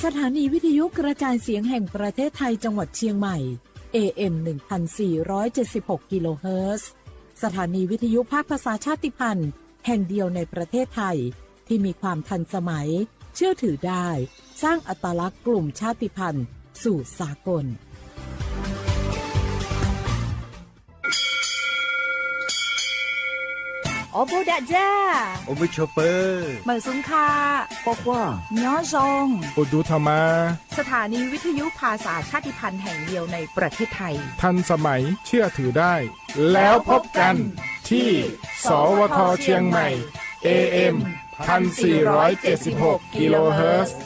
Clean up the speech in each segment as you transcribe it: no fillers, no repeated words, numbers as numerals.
สถานีวิทยุกระจายเสียงแห่งประเทศไทยจังหวัดเชียงใหม่ AM 1476 กิโลเฮิรตซ์สถานีวิทยุภาคภาษาชาติพันธุ์แห่งเดียวในประเทศไทยที่มีความทันสมัยเชื่อถือได้สร้างอัตลักษณ์กลุ่มชาติพันธุ์สู่สากลโอโบดะจ้าโอเวอร์ชอปเปอร์เหมอซุงคาบอกว่าย้อซงโอดูธรรมาสถานีวิทยุภาษาชาติพันธุ์แห่งเดียวในประเทศไทยทันสมัยเชื่อถือได้แล้วพบกันที่สวทเชียงใหม่ AM 1476 กิโลเฮิรตซ์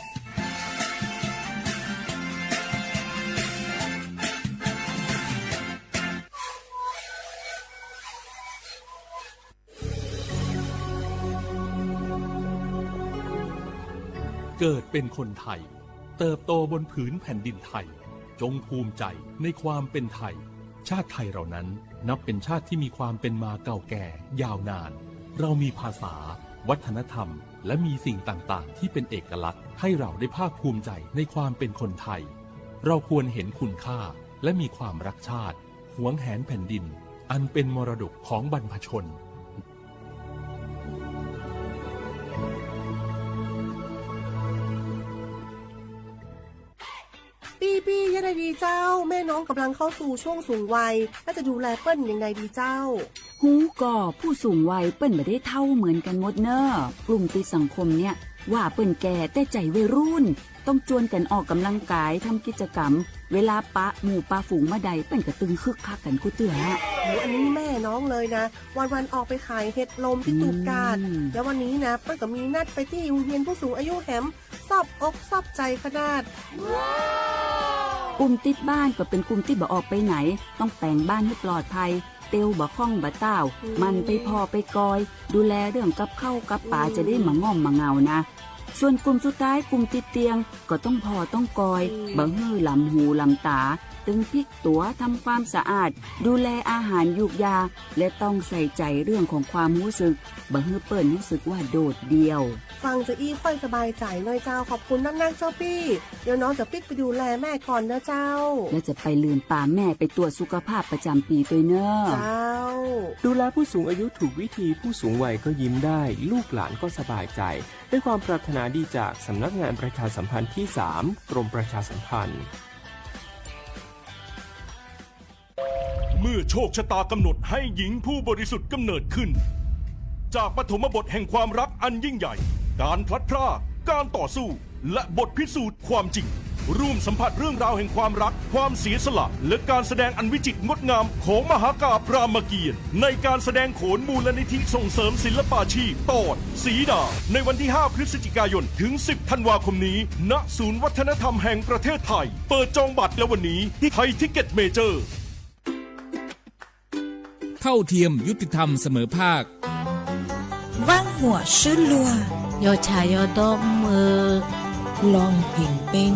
เกิดเป็นคนไทยเติบโตบนผืนแผ่นดินไทยจงภูมิใจในความเป็นไทยชาติไทยเรานั้นนับเป็นชาติที่มีความเป็นมาเก่าแก่ยาวนานเรามีภาษาวัฒนธรรมและมีสิ่งต่างๆที่เป็นเอกลักษณ์ให้เราได้ภาคภูมิใจในความเป็นคนไทยเราควรเห็นคุณค่าและมีความรักชาติหวงแหนแผ่นดินอันเป็นมรดกของบรรพชนปี้ยังไงดีเจ้าแม่น้องกำลังเข้าสู่ช่วงสูงวัยแล้วจะดูแลเปิ้นยังไงดีเจ้าฮูก่อผู้สูงวัยเปิ้นไม่ได้เท่าเหมือนกันหมดเนอะกลุ่มติดสังคมเนี่ยว่าเปิ้นแก่แต่ใจวัยรุ่นต้องจวนกันออกกำลังกายทำกิจกรรมเวลาปะหมู่ปะฝูงมาใดเปิ้นก็ตึงคึกคักกันกูเตืออันนี้แม่น้องเลยนะวันออกไปขายเห็ดลมที่ตูบกาดแล้ววันนี้นะเปิ้นก็มีนัดไปที่โรงเรียนผู้สูงอายุแหมซอบอกซอบใจขนาดกลุ่มติดบ้านก็เป็นกลุ่มที่บ่ออกไปไหนต้องแต่งบ้านให้ปลอดภัยเตียวบ่ข้องบ่เต้ามันไปพอไปกอยดูแลเรื่องกับข้าวกับป่าจะได้มาง่อมมาเงานะส่วนกลุ่มสุดท้ายกลุ่มติดเตียงก็ต้องพอต้องกอยบ่ฮื้อลำหูลำตาตึงพลิกตัวทำความสะอาดดูแลอาหารยุกยาและต้องใส่ใจเรื่องของความรู้สึกบ่ฮื้อเปิ้นรู้สึกว่าโดดเดี่ยวฟังจะอี้ค่อยสบายใจหน่อยเจ้าขอบคุณนักๆเจ้าปี้เดี๋ยวน้องจะปิ๊กไปดูแลแม่ก่อนนะเจ้าแล้วจะไปลืมป่าแม่ไปตรวจสุขภาพประจำปีตัวเนอะเจ้าดูแลผู้สูงอายุถูกวิธีผู้สูงวัยก็ยิ้มได้ลูกหลานก็สบายใจด้วยความปรารถนาดีจากสำนักงานประชาสัมพันธ์ที่ 3 กรมประชาสัมพันธ์เมื่อโชคชะตากำหนดให้หญิงผู้บริสุทธิ์กำเนิดขึ้นจากปฐมบทแห่งความรักอันยิ่งใหญ่การพลัดพรากการต่อสู้และบทพิสูจน์ความจริงร่วมสัมผัสเรื่องราวแห่งความรักความเสียสละและการแสดงอันวิจิตรงดงามของมหากาพย์รามเกียรติ์ในการแสดงโขนมูลนิธิส่งเสริมศิลปาชีพตอนสีดาในวันที่ 5 พฤศจิกายนถึง 10 ธันวาคมนี้ณศูนย์วัฒนธรรมแห่งประเทศไทยเปิดจองบัตรแล้ววันนี้ที่ไทยทิกเก็ตเมเจอร์เท่าเทียมยุติธรรมเสมอภาค万火是路有茶有多ลองผิงปิง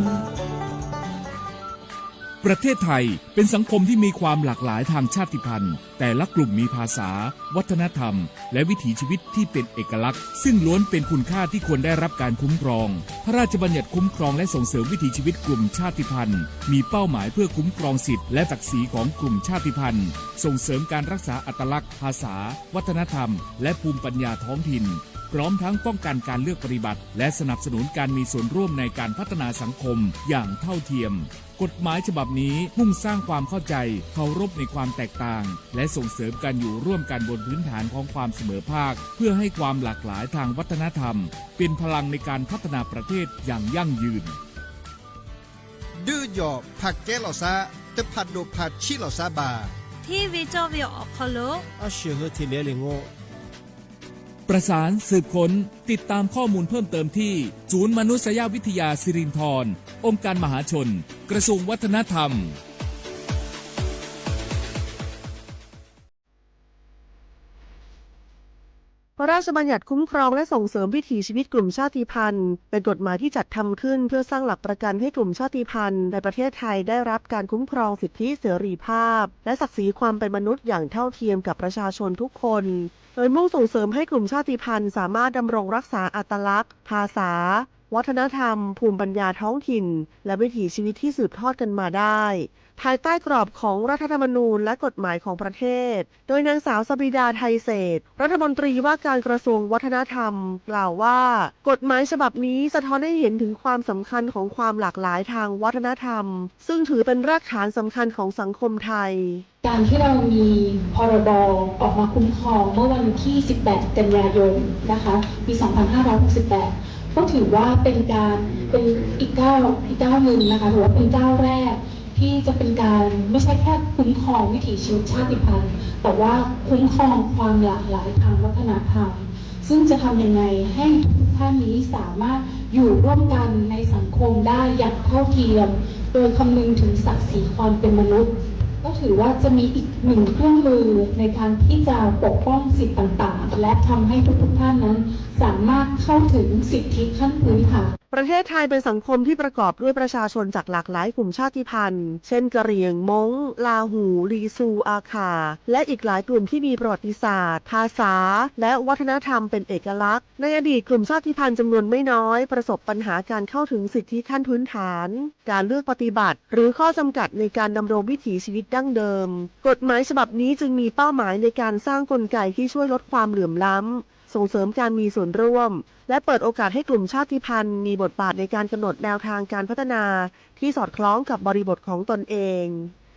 ประเทศไทยเป็นสังคมที่มีความหลากหลายทางชาติพันธุ์แต่ละกลุ่มมีภาษาวัฒนธรรมและวิถีชีวิตที่เป็นเอกลักษณ์ซึ่งล้วนเป็นคุณค่าที่ควรได้รับการคุ้มครองพระราชบัญญัติคุ้มครองและส่งเสริมวิถีชีวิตกลุ่มชาติพันธุ์มีเป้าหมายเพื่อคุ้มครองสิทธิและศักดิ์ศรีของกลุ่มชาติพันธุ์ส่งเสริมการรักษาอัตลักษณ์ภาษาวัฒนธรรมและภูมิปัญญาท้องถิ่นพร้อมทั้งป้องกันการเลือกปฏิบัติและสนับสนุนการมีส่วนร่วมในการพัฒนาสังคมอย่างเท่าเทียมกฎหมายฉบับนี้มุ่งสร้างความเข้าใจเคารพในความแตกต่างและส่งเสริมการอยู่ร่วมกันบนพื้นฐานของความเสมอภาคเพื่อให้ความหลากหลายทางวัฒนธรรมเป็นพลังในการพัฒนาประเทศอย่างยั่งยืนดื้อหยอกผักแก้เหล่าซาแต่ผัดโดผัดชีเหล่าซาบาที่วิจวิออกคโลอาเชื่อที่เลี้ยงโง่ประสานสืบค้นติดตามข้อมูลเพิ่มเติมที่ศูนย์มนุษยวิทยาสิรินธรองค์การมหาชนกระทรวงวัฒนธรรม พระราชบัญญัติคุ้มครองและส่งเสริมวิถีชีวิตกลุ่มชาติพันธุ์เป็นกฎหมายที่จัดทำขึ้นเพื่อสร้างหลักประกันให้กลุ่มชาติพันธุ์ในประเทศไทยได้รับการคุ้มครองสิทธิเสรีภาพและศักดิ์ศรีความเป็นมนุษย์อย่างเท่าเทียมกับประชาชนทุกคนโดยมุ่งส่งเสริมให้กลุ่มชาติพันธุ์สามารถดำรงรักษาอัตลักษณ์ภาษา วัฒนธรรม ภูมิปัญญาท้องถิ่น และวิถีชีวิตที่สืบทอดกันมาได้ภายใต้กรอบของรัฐธรรมนูญและกฎหมายของประเทศโดยนางสาวสบิดาไทยเศรษฐ์รัฐมนตรีว่าการกระทรวงวัฒนธรรมกล่าวว่ากฎหมายฉบับนี้สะท้อนให้เห็นถึงความสำคัญของความหลากหลายทางวัฒนธรรมซึ่งถือเป็นรากฐานสำคัญของสังคมไทยการที่เรามีพรบออกมาคุ้มครองเมื่อวันที่ 18 กันยายนนะคะปี 2568 ก็ถือว่าเป็นอีกก้าวหนึ่งนะคะถือว่าเป็นก้าวแรกที่จะเป็นการไม่ใช่แค่คุ้มครองวิถีชีวิตชาติพันธุ์แต่ว่าคุ้มครองความหลากหลายทางวัฒนธรรมซึ่งจะทำยังไงให้ทุกท่านนี้สามารถอยู่ร่วมกันในสังคมได้อย่างเท่าเทียมโดยคำนึงถึงศักดิ์ศรีความเป็นมนุษย์ก็ถือว่าจะมีอีกหนึ่งเครื่องมือในการที่จะปกป้องสิทธิต่างๆและทำให้ทุกท่านนั้นสามารถเข้าถึงสิทธิขั้นพื้นฐานประเทศไทยเป็นสังคมที่ประกอบด้วยประชาชนจากหลากหลายกลุ่มชาติพันธุ์เช่นกะเหรี่ยงม้งลาหูลีซูอาคาและอีกหลายกลุ่มที่มีประวัติศาสตร์ภาษาและวัฒนธรรมเป็นเอกลักษณ์ในอดีตกลุ่มชาติพันธุ์จำนวนไม่น้อยประสบปัญหาการเข้าถึงสิทธิขั้นพื้นฐานการเลือกปฏิบัติหรือข้อจำกัดในการดำรงวิถีชีวิตดั้งเดิมกฎหมายฉบับนี้จึงมีเป้าหมายในการสร้างกลไกที่ช่วยลดความเหลื่อมล้ำส่งเสริมการมีส่วนร่วมและเปิดโอกาสให้กลุ่มชาติพันธุ์มีบทบาทในการกำหนดแนวทางการพัฒนาที่สอดคล้องกับบริบทของตนเอง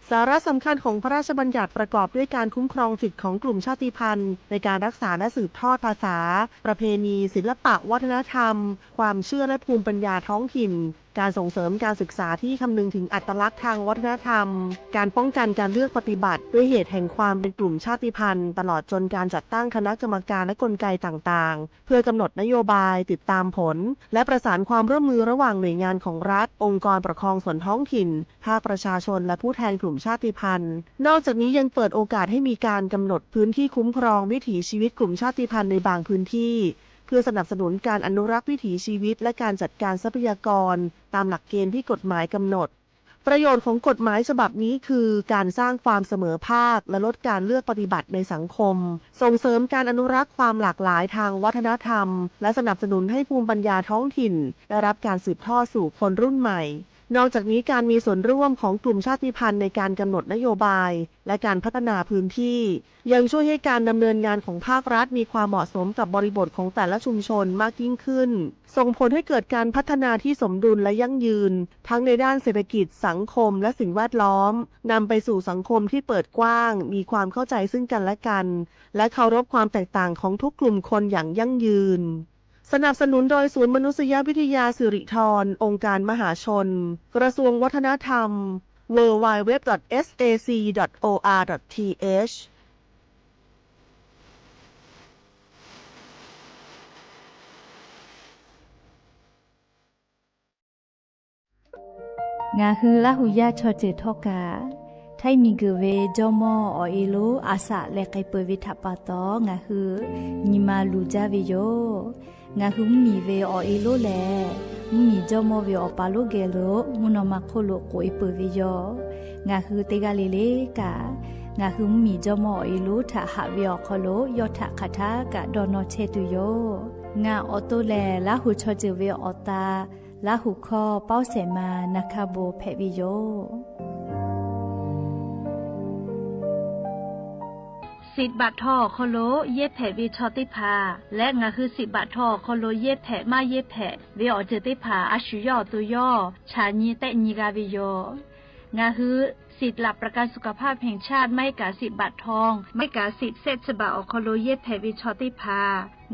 สาระสำคัญของพระราชบัญญัติประกอบด้วยการคุ้มครองสิทธิของกลุ่มชาติพันธุ์ในการรักษาและสืบทอดภาษาประเพณีศิลปะวัฒนธรรมความเชื่อและภูมิปัญญาท้องถิ่นการส่งเสริมการศึกษาที่คำนึงถึงอัตลักษณ์ทางวัฒนธรรมการป้องกันการเลือกปฏิบัติด้วยเหตุแห่งความเป็นกลุ่มชาติพันธุ์ตลอดจนการจัดตั้งคณะกรรมการและกลไกต่างๆเพื่อกำหนดนโยบายติดตามผลและประสานความร่วมมือระหว่างหน่วยงานของรัฐองค์กรปกครองส่วนท้องถิ่นภาคประชาชนและผู้แทนกลุ่มชาติพันธุ์นอกจากนี้ยังเปิดโอกาสให้มีการกำหนดพื้นที่คุ้มครองวิถีชีวิตกลุ่มชาติพันธุ์ในบางพื้นที่เพื่อสนับสนุนการอนุรักษ์วิถีชีวิตและการจัดการทรัพยากรตามหลักเกณฑ์ที่กฎหมายกำหนดประโยชน์ของกฎหมายฉบับนี้คือการสร้างความเสมอภาคและลดการเลือกปฏิบัติในสังคมส่งเสริมการอนุรักษ์ความหลากหลายทางวัฒนธรรมและสนับสนุนให้ภูมิปัญญาท้องถิ่นได้รับการสืบทอดสู่คนรุ่นใหม่นอกจากนี้การมีส่วนร่วมของกลุ่มชาติพันธุ์ในการกำหนดนโยบายและการพัฒนาพื้นที่ยังช่วยให้การดำเนินงานของภาครัฐมีความเหมาะสมกับบริบทของแต่ละชุมชนมากยิ่งขึ้นส่งผลให้เกิดการพัฒนาที่สมดุลและยั่งยืนทั้งในด้านเศรษฐกิจสังคมและสิ่งแวดล้อมนำไปสู่สังคมที่เปิดกว้างมีความเข้าใจซึ่งกันและกันและเคารพความแตกต่างของทุกกลุ่มคนอย่างยั่งยืนสนับสนุนโดยศูนย์มนุษยวิทยาสิริธรองค์การมหาชนกระทรวงวัฒนธรรม www.sac.or.th งาฮือละหุยาชอเจทอกาไทมีกเวจอมออเอโลอาสะเลไกเปวิทัปปะตองาฮือนิมาลูจาเวโยงาฮือมีเวอเอโลแลมีจอมอเวอปาโลเกโลมุนอมาโคโลโกเอเปเวโยงาฮือเตกาเลเลกางาฮือมีจอมอเอโลทะหะเวอโคโลยอทะคาทากะดอนอเชตุโยงาออโตแลละหุชอเจเวอตาละหุคอเป้าเสมานาคาโบเพวิโยสิบบาททอโคโลเย็ดแผ่วิชอติพาและงาคือ10 บาททอโคโลเย็ดแผ่มาเย็ดแผ่วิออเจติพาอาชุยอตุยอชาญีเตญีกาวิโยงาคือสิทธิหลักประกันสุขภาพแห่งชาติไม่กา10 บาททองไม่กาสิทธิเซตฉบับอโคโลเย็ดแผ่วิชอติพา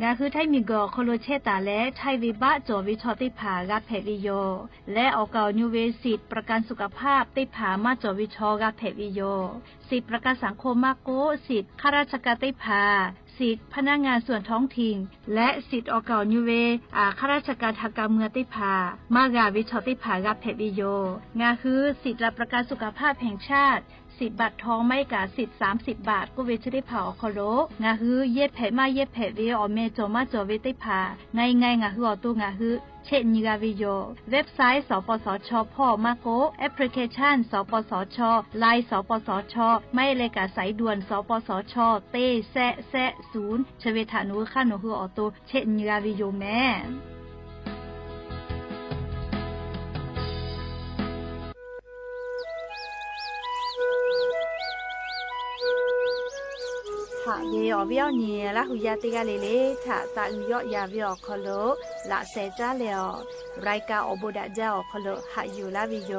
งาคือไทยมีกอโคโลเชตาและไทยวิบะจอวิชอติพากาแผ่วิโยและออกานิเวสิทธิประกันสุขภาพติพามาจอวิชอกาแผ่วิโยสิทธิประกันสังคมมาโกสิทธิข้าราชการติพาสิทธิพนักงานส่วนท้องถิ่นและสิทธิออกานิเวข้าราชการทางการเมืองติพามากาวิชอติพากาแผ่วิโยงาคือสิทธิรับประกันสุขภาพแห่งชาติ10 บาททองไม่กาสิทธิ์30 บาทก็เวชได้เผาคอโลงาฮือเย็ดแผ่มาเย็ดแผ่เวอเมจอมาจอเวติพาไงงาฮืออตุงาฮือเช่นนิกาวิโยเว็บไซต์สปสชพ่อมาโกแอปพลิเคชันสปสชไลน์สปสชไม่เลยกาสายด่วนสปสชเต้แซ0ชเวทานุค่าโนฮืออตุเช่นนิกาวิโยแม่ เวียเวียเนี่ยละหุยาติกาเลถ้าตาอุยอยาเวียคอโลละเซจ้าเลอรายกาอบุดาเจ้าคอโลหาอยู่ละวิโย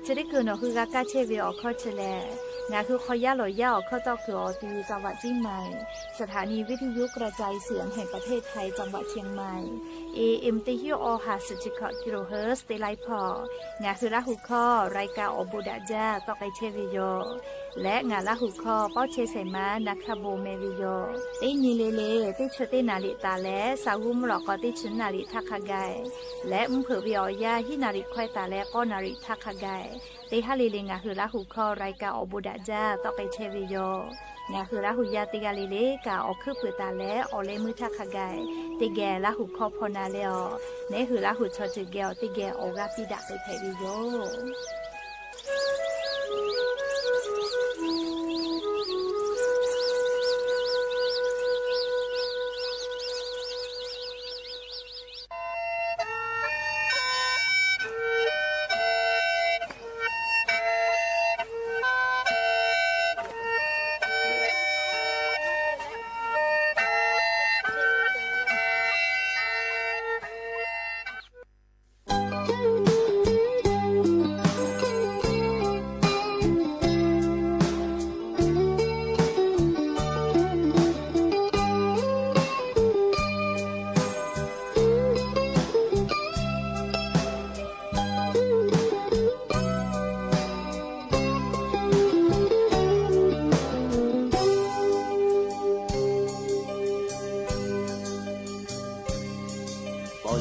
จะได้คืนคือกากาเชเวียคอเชเลงาคือคอยาลอยาเข้าต่อคืออตีจังหวัดเชียงใหม่สถานีวิทยุกระจายเสียงแห่งประเทศไทยจังหวัดเชียงใหม่ AM ติฮิโอหาสุจิคกิโลเฮิรตซ์ได้ไลพองาคือละหุข้อรายการอบุดาเจ้าต่อไปเชวิโยและงานละหุข้อเป้าเชเสมานักขโบเมวิโยตีนีเลติชตินาลิตาและสาวุมหลอกติชนาลิทักขะไกและมุเผวิอยาฮินาลิควายตาและก็นาลิทักขะไกตีฮาลิเลงาคือละหุข้อรายการอบุดาเจ้าต่อไปเชวิโยงาคือละหุยาติกาลิเลกาออกคือเปิดตาและออเลมือทักขะไกติแกละหุข้อพอนาเลอเนคือละหุชอจิเกลติแกออกาปิดะไปเทวิโย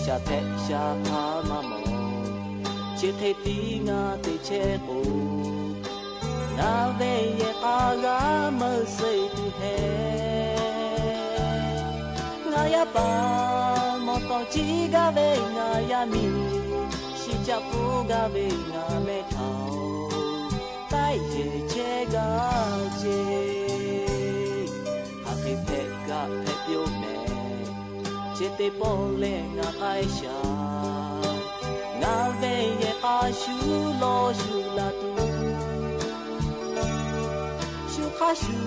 ชาเพชาพามามองเชื่อเทตีงาเตเชปูงาเวเยอากามาเสตุเฮงายาปามอตอจีกาเวงายามีชิจาปูกาเวงาเมทาวไตเยเชกาเจอาเคเพกาเพเปียวเมเจเตปอเลงาไอชางาเวเยอาชูโลชูลาตูชูคาชู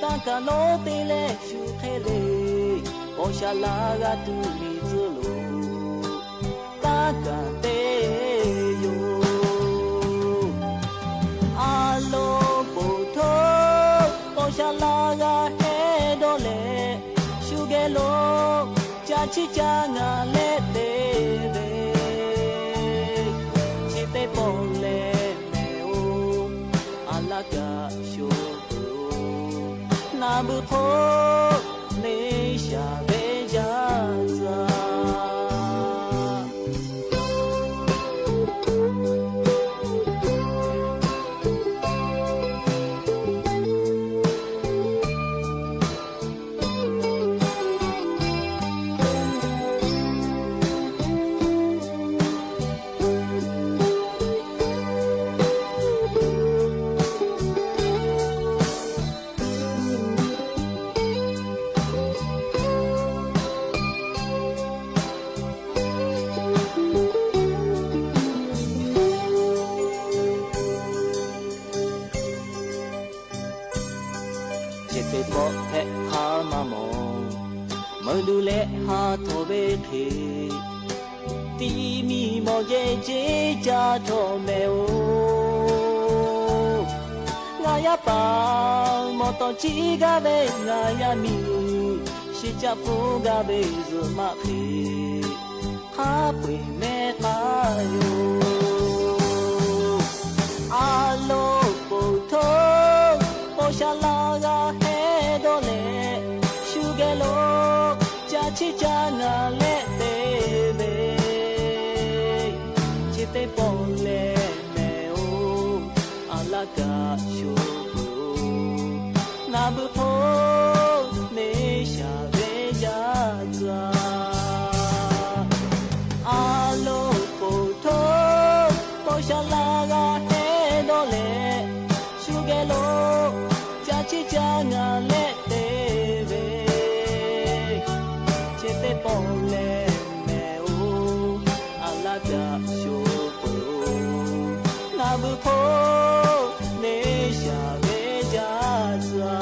ตากาโลเตเลชูเคเลโอชาลากาตูมิซุโลตากาเตโยอาโลปุโทโอชาลากาเฮโดเลชูเกโลชิจางาเลเตเวจิเตปอเลเมโออาลากาโชนาบุโคเนชาเบจาซาดูเลหาโทเบเคตีมีโมเจเจจาโทเมโองายาปามอตอจีกาเบงายามีชิจาฟูกาเบซุมาเคฮาปุยเมตาโยอาโลปุโทโอชาลากาเฮโดเลชูเกโลชิจางาเลเตเบจิเตปอเลเมโออาลากาโชนาบุโพเนชาเบจาซาอาโลปุโทโอชาลากาเฮโดเลชูเกโลจาชิจางาเลเตเบปอเลเมโออาลากาโชโปนาบุโพเนชาเวจาซา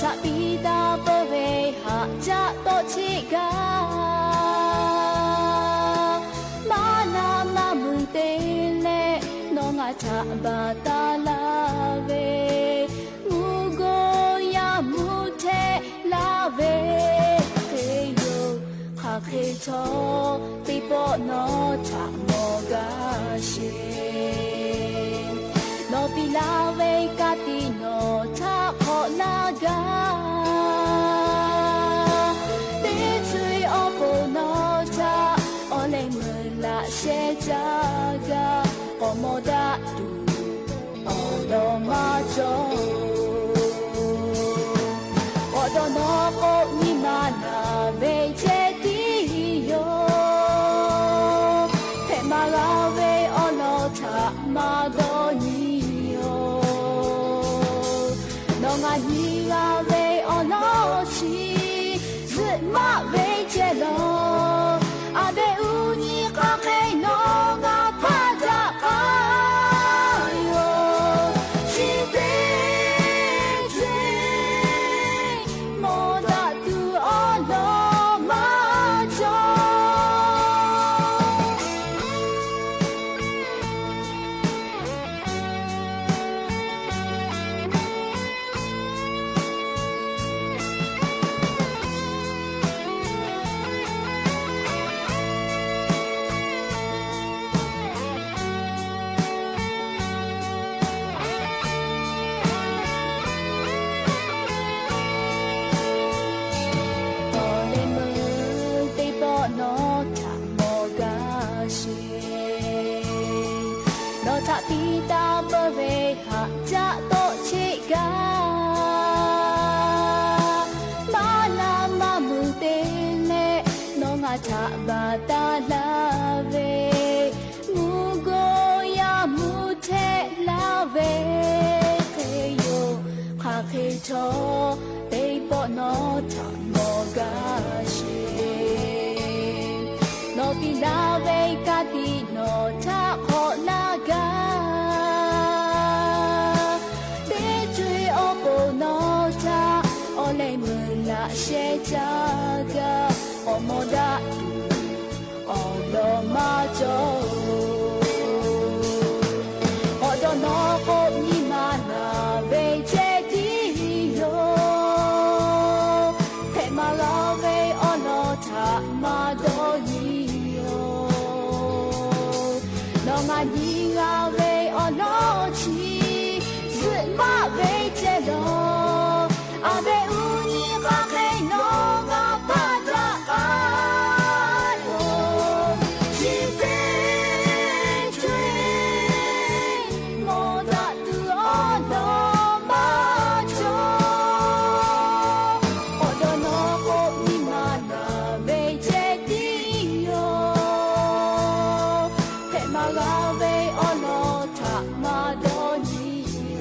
ทะปีตาเปเวหะจะโตชิกามานามามุเตเลนองอาชาบาตาลาเวมูโกยามูเทลาเวเทโยคาเคโชติโปโนชะโมกาเชโนปิลาเวกาติโนทาโคนากาติจุยโอโปโนชาโอเลมุลาเชจากาโอโมดาตูโอโลมาโจโอโดโนโอนิมานาเวเจติโยเฮมาลาเวโอโลทามาโดนิงาฮีลาเวโอโนชิซึมาเวเจโลอาเบอุนิคาเคโนงาพาจาคายโยชิเตเจโมดาตุโอโลมาโจทะปีตาเปเวหะจะโตชิกามานามามุเตเลนองอาชาบาตาลาเวมูโกยามูเทลาเวเทโยคาเคโชเตโปโนทะโมกาเชโนปิลาเวกาติโนทะโคนากาเชจากาโอโมดาตูโอโลมาโจโอโดโนโอนิมานาเวเจติโยเฮมาลาเวโอโนทามาโดนิโยโนงานีลาเวโอโนชิซึมาเวเจโลอาเบอุนิคาเคโนงาพาจาคายโยชิเตเจโมดาตุโอโลมาโจโอโดโนโอนิมานาเวเจติโยเฮมาลาเวโอโลทามาโดนิโย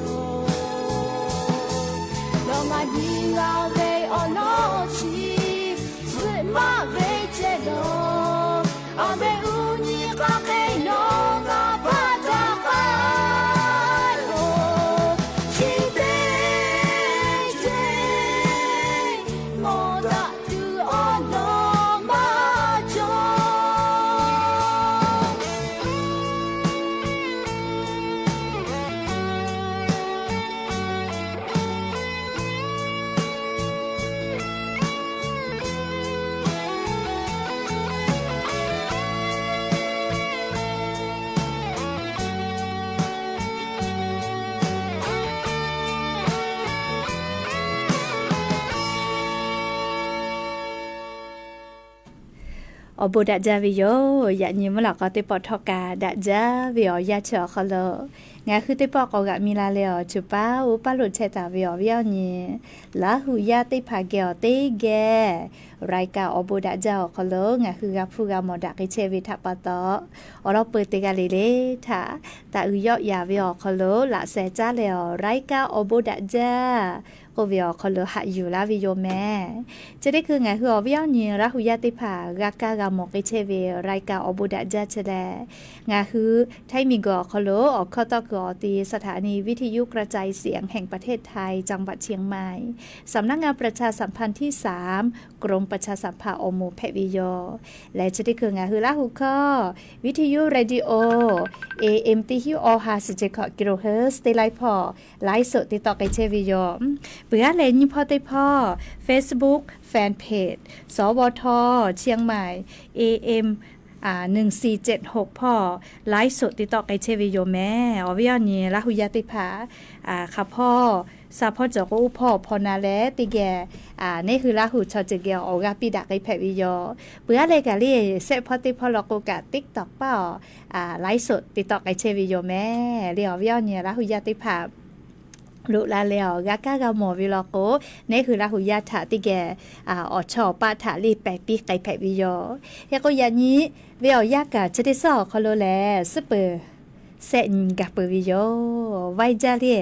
งาฮีลาเวโอโนชิซึมาเวเจโลอาเบอุนิคาเคโนงาพาจาคายโยชิเตเจโมดาตุโอโลมาโจอบูดะจาวิโยอยากยิ้มหลอกก็ติปอทอกาดะจาวิโอยาเฉอคอโลงาคือติปอกอกะมีลาเลอจุป้าอุปาลุเชตาวิโอวิโอนีลาหูยาติพาเกอติเกรายการอบูดะจาคอโลงาคือกะผู้กะมอดะกิเชวิทะปะตออเราเปิดติกะเลเลทาตาอุยอยาวิโอคอโลละเซจาเลอรายการอบูดะจาโอวิโอคอโลหะอยู่ลาวิโยแม่จะได้คือไงคืออวิโอนีราหูยาติพากะกะกะมอกิเชวิรายการอบูดะจาเชแลงาคือไทมิโกคอโลออกข้อตอก ตีสถานีวิทยุกระจายเสียงแห่งประเทศไทยจังหวัดเชียงใหม่สำนักงานประชาสัมพันธ์ที่3กรมประชาสัมพันธ์อมูเพวิโยและจะได้คืองานฮือลาหูข้อวิทยุเรดิโอ AM ที่ฮิวออ57กิโลเฮิรตซ์ได้ไลฟ์พอไลฟ์สดติดต่อกับเชวิโยเปื่อเลนยิ่งพอได้พอ Facebook แฟนเพจสวทเชียงใหม่ AM 1476พ่อไลฟ์สดติดต่อกับเชวิโยแม่อวิญญาณนี่ละหุยาติภาค่ะพ่อซาพ่อจอกพ่อพอนาแลติแกนี่คือละหุชอจเกออกาปิดาไกแพวิโยเปื่อเลยกะลี่เซพอติพอลอกกะ TikTok เป้าไลฟ์สดติดต่อกับเชวิโยแม่เรียอวิญญาณนี่ละหุยาติภาลุลาเลวกะกะกะหมอวิลอโกนี่คือละหุยาถาติแกอชอปาถาลีแปปีไกแพวิโยยะก็ยานี้เวียวยากะจะได้สอคอโลแลสเปอเซนกะเปวิโยไวจาเลีย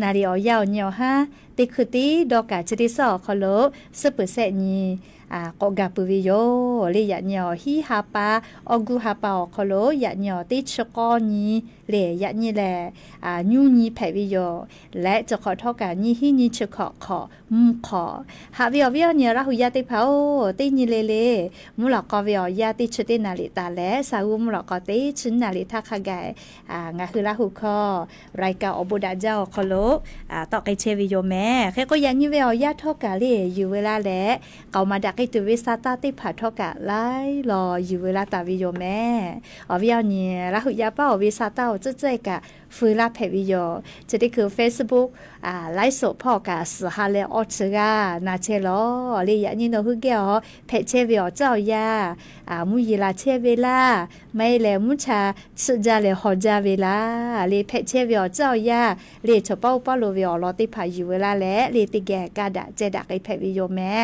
นาริออยาวเนียวฮะติคือตีดอกะจะได้สอคอโลสเปอเซนีก็กะปุวิโยเลยยะเนียวฮีฮาปาออกูฮาปาคอโลยะเนียวติชกอนีเลยยะนี่แลยูนีแพวิโยและจะขอทอกะนี่ฮีนี่ชะขอขอหาวิอวิอเนี่ยละหุยาติเผาตินี่เลมุลกอวิอยาติชตินาลิตาและสาวมุลกอติชินาลิทักขะไกงะคือละหุคอรายกาอบุดาเจ้าคอโลต่อไกเชวิโยแม่แค่ก็ยันนี่วิอยาทอกะเลอยู่เวลาแลเกามาดักไอตุวิสาตาติผาทอกะไลรออยู่เวลาตาวิโยแม่อวิอเนี่ยละหุยาเป้าวิสาตาจะเจกะฟื้นละเพวิโยจะได้คือ Facebook ไลฟ์สดพ่อกะสหาเลออชกานาเชลอเลยยะนี่โนฮึเกอเพเชวิอเจ้ายามุยลาเชเวลาไม่แลมุชาสุจาเลฮอจาเวลาเลยเพเชวิอเจ้ายาเลยชอเป้าป้าโลวิอลอติพาอยู่เวลาและเลยติแกกาดะเจดะไกเพวิโยแม่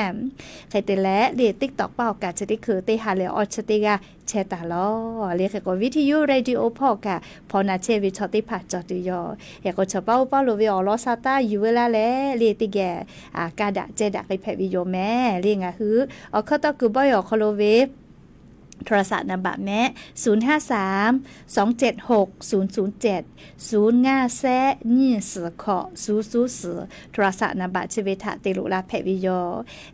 ใครแต่และเลยติ๊กตอกเป้ากะจะได้คือติหาเลออชติกาเชตาลอเลยก็วิทยุเรดิโอพ่อกะพอนาเชวิชอติพาจอดยออยากก็ชอเป้าป้าโลวิอลอซาตาอยู่เวลาและเลยติแกกาดะเจดะไกเพวิโยแม่เรียงอะคือข้อต่อคือบ่อยคอโลเวโทรศัพท์นำบัตรแม่053-276-007 054-20ขอ000โทรศัพท์นำบัตรชีวิตติลุลาเพวิโย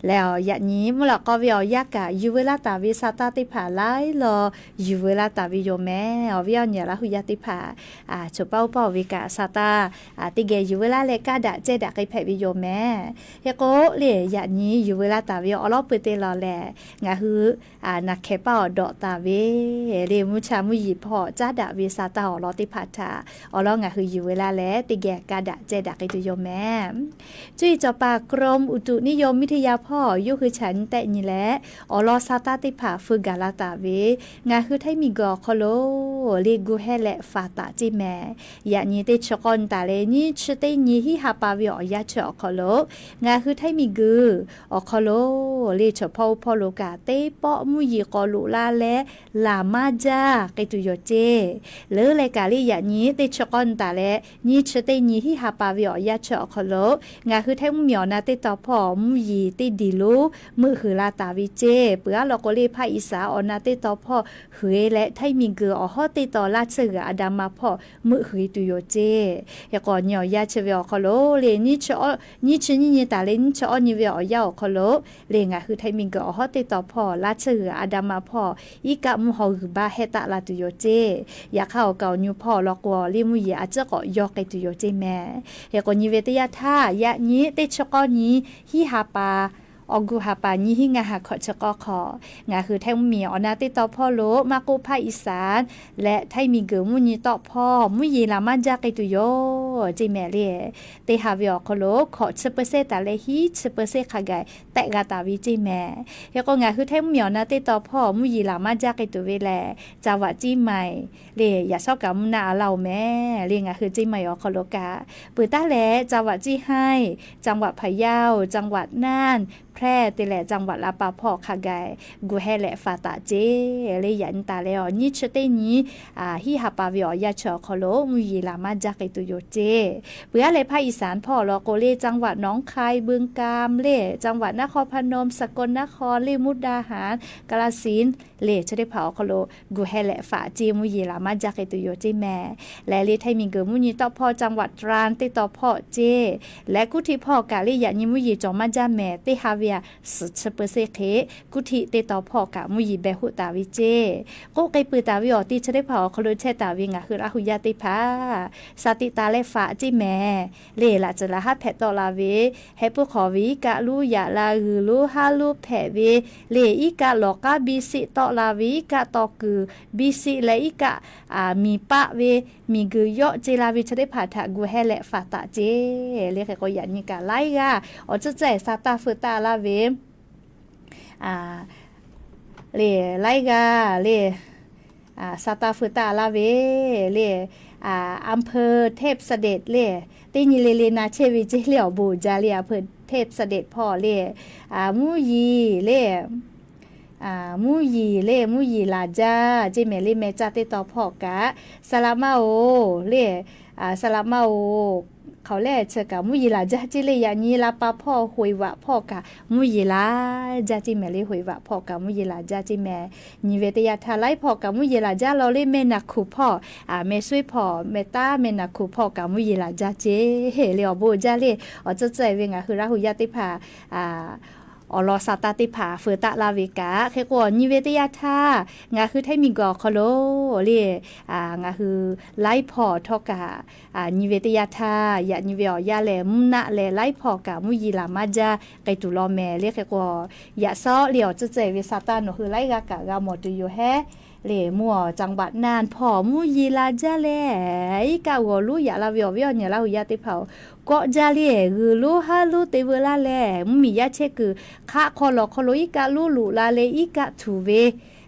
แล้วอย่างนี้มุลก็วิอยากะอยู่เวลาตาวิสาตาติผาไลรออยู่เวลาตาวิโยแม่วิยเนี่ยละหุยติผาชเป้าเป้าวิกะสาตาติเกอยู่เวลาเลกาดะเจดะไกเพวิโยแม่ยะโกเลอย่างนี้อยู่เวลาตาวิออลอเปเตลอแลงะฮือนักแคเป้าดอตาเวเรมุชามุยิพอจ้าดะเวสาตาอลอติพัทธาอลองะคืออยู่เวลาแล้วติแกกาดะเจดะกิตุโยแม่จุยจอปากรมอุตุนิยมวิทยาพ่อยุคือฉันแต่นี่แหละอลอซาตาติผาฝึกกาลาตาเวงะคือไทมีกอคโลเลกูเฮและฟาตาจิแม่ยะนี้เตชกอนตาเลนี่ชเตนี่ฮิฮาปาวิอยะชอคโลงะคือไทมีกืออคโลเลชพอพอโลกาเตปอมุยิกอลุลาและลามาจากิตุโยเจหรือรายการลีอย่างนี้ติชกอนตาและนี่ชเตนี่ที่ฮาปาวิอยาชอคโลงาคือแท้เหมียวนาติต่อพอมุยีติดิลูมือคือลาตาวิเจเปื้อเราก็เรียกภาคอีสาอนาติต่อพอเฮและไทมีเกืออฮอติต่อลาเสืออดามาพอมือคือตุโยเจยาก่อนเหนียวยาเชวิอคโลเลนี่ชอนี่ชนี่ตาเลนี่ชอนี่วิอยาคโลเลงาคือไทมีเกืออฮอติต่อพอลาเสืออดามาพออีกะมุฮอบาเฮตะลาตุโยเจอยากเข้าเก่านิวพ่อลอกวอลิมุยอาจจะก็ยอกไกตุโยเจแม่ยากนิเวตยาท่ายะนี้เตชกอนี้ฮิฮาปาออกูฮาปานี้ฮิงาหาขอชกอของาคือแท่งเมียอนาติต่อพ่อโลมากูภาคอีสานและไทมีเกือมุนีต่อพ่อมุยีลามันจากไกตุโยเจแม่เล่เตฮาวิอคโลขอ10%ตาเลฮิ10%ขะไกแต่กาตาวิเจแม่ยก็งาคือแท่งเมียอนาติต่อพ่อมุยีลามันจากไกตุเวแลจาวะจีใหม่เล่อย่าชอบกับมุนาเราแม่เรียงาคือจีใหม่อคโลกาปือตาแลจาวะจีให้จังหวัดพะเยาจังหวัดน่าน แพร่ติแหละจังหวัดลาปาพอคาไกกูให้แหละฟาตาเจเลยยันตาแล้วนี่ชเตนี้ฮิฮาปาวิอยาชอคโลมุยลามาจากไอตุโยเจเพื่อเลยภาคอีสานพ่อลอโกเลจังหวัดหนองคายบึงกาฬเล่จังหวัดนครพนมสกลนครเล่มุกดาหารกาฬสินธุ์เล่ชได้เผาคโลกูให้แหละฝาเจมุยลามาจากไอตุโยเจแม่และเลไทยมีเกิดมุยต่อพ่อจังหวัดตราดติต่อพ่อเจและกุฏิพ่อกาลิยานิมุยจอมมาจาแม่ติฮาเวียสุดเปอร์เซเคกุฏิติต่อพ่อกะมุยเบหุตาวิเจก็ไกปือตาวิออติชได้เผาคโลเชตาวิงะคืออาหุยาติพาสติตาเลฝาจิแม่เลละจะละฮัดแผตอลาเวให้ผู้ขอวิกะลูอย่าลาหือลูฮาลูแผเวเลอีกะหลอกกะบีสิตอลาวิกะตอกือบีสิและอีกะมีปะเวมีกือยอเจลาวิชได้ผ่าทะกูให้แหละฝาตะเจเรียกก็ยันมีกะไล่กะอ๋อจะใจซาตาเฟตาลาเวเลไล่กะเลซาตาเฟตาลาเวเลอำเภอเทพเสด็จเล่ติญิเลนาเชวิจิเหลียวบูจาเลียอำเภอเทพเสด็จพ่อเล่มูยีเล่มูยีลาจาจิเมลิเมจาติต่อพ่อกะสลามาโอเล่สลามาโอเขาแลเชกะมุยีลาจาจิเลยานีลาปาพ่อหวยวะพ่อกะมุยีลาจาจิเมลิหวยวะพ่อกะมุยีลาจาจิแม่นิเวตยาทาไลพ่อกะมุยีลาจาเราเลยเมนักคูพ่อเมซุยพ่อเมตาเมนักคูพ่อกะมุยีลาจาเจเฮเลอโบจาเลอจะใจเวงะคือราหุยาติภาอลอซาตาติผาเฟตะลาเวกาเคกนิเวตยาทางาคือไทมิงกอคโลเลงาคือไล่พอทอกะนิเวตยาทายะนิเวอยาแลมุนะแลไล่พอกะมุยีลามาจาไกตุลอแมเลเคกยะซอเหลียวจะเจเวซาตาโนคือไล่กะกะกะหมดอยู่แฮเลมัวจังหวัดนานพ่อมุยีลาจาแลอีกะวอลูยะลาเวอเวเนี่ยลาหุยาติเผาก็จาเลียคือลูฮาลูเตเวลาแลมียะเชคือคะคอลอคอโลอีกะลูลูลาเลอีกะทูเว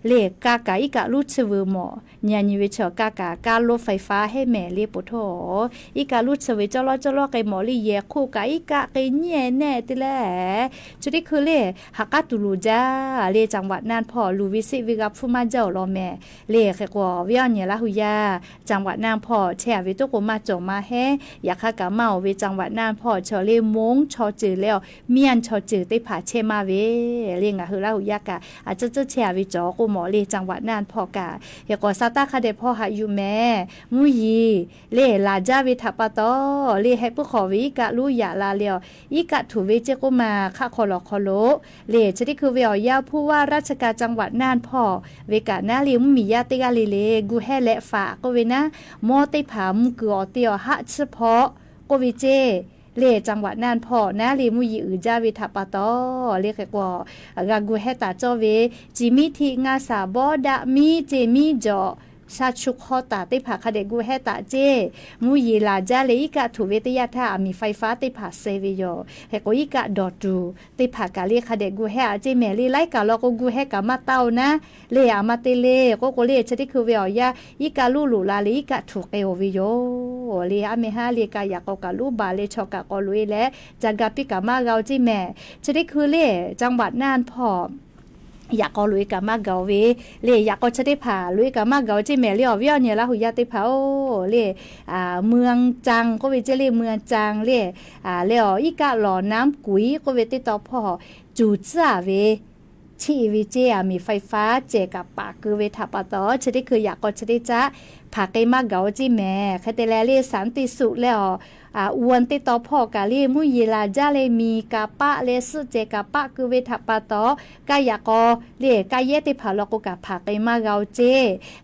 เลกากะอีกะลูเชเวหมอญาณิเวเชกากะกาลถไฟฟ้าให้แม่เลปโถอีกะลูเชเวจลอไกหมอลีเยคู่กะอีกะไกแน่แน่ติแลจุดิคือเลฮักกะตุลูจาเลจังหวัดนานพ่อลูวิสิวิกับฟุมาเจ้าลอแม่เลแค่กว่าเวียนเนี่ยละหุยาจังหวัดนานพ่อแช่วิตุกมาจอมาแฮอยากคะกะเมาเวจังหวัดนานพ่อชอเลมงชอจือแล้วเมียนชอจือได้ผาเชมาเวเรียงอะคือละหุยากะอาจจะแช่วิจอกูหมอเลจังหวัดนานพ่อกะอยากว่าซาตาคาเดพ่อหาอยู่แม่มุยีเลลาจาวิทัปตอเลให้ผู้ขอวิกะลูอย่าลาเลียวอีกะถูเวเจกุมาคะคอลอคอโลเลชนิคือเวียยาผู้ว่าราชการจังหวัดนานพ่อเวกะนาลิมมียาติกาเลกูแฮและฝาก็เวนะมอติผามกือเตียวหะเฉพาะก็วิเจเลจังหวัดน่านพ่อนะลีมุยอือจาวิทัปตอเรียกกว่ากากูเฮตาจอเวจิมิทิงาสาบอดะมีเจมีจอชาชุกฮอตาติผาคาเดกูเฮตาเจมุยลาจาเลอีกะถูเวตยาทามีไฟฟ้าติผาเซวิโยเฮโกอีกะดอตูติผากาเลคาเดกูเฮอาเจเมลีไลกะลอกูเฮกะมาเตานะเลอามาเตเลโกเลชติคือเวียยาอีกะลูลูลาเลอีกะถูเอโอวิโยเลอเมฮาเลกายากกะลูบาเลชอกะกอลุยและจักะปิกะมาเกาจิแม่ชติคือเลจังหวัดน่านพ่ออยากก็ลุยกับมาเกาเวเลยอยากก็จะได้ผ่าลุยกับมาเกาที่แม่เลี้ยวเวียเนี่ยละหุยาติผาโอเลยเมืองจังก็เวจะเรียกเมืองจังเลยเลี้ยวอีกะหล่อน้ำกุยก็เวติต่อพ่อจูจ้าเวชีวิเจมีไฟฟ้าเจกับปากคือเวทัปตอจะได้คืออยากก็จะได้จะผ่าไกมาเกาจิแม่คาเตเลเลีสันติสุแล้วอวนติต่อพ่อกาลีมุยลาจาเลมีกาปะเลสุเจกาปะคือเวทัปตอกายากอเลกายเยติผาลอกกะผ่าไกมาเกาเจ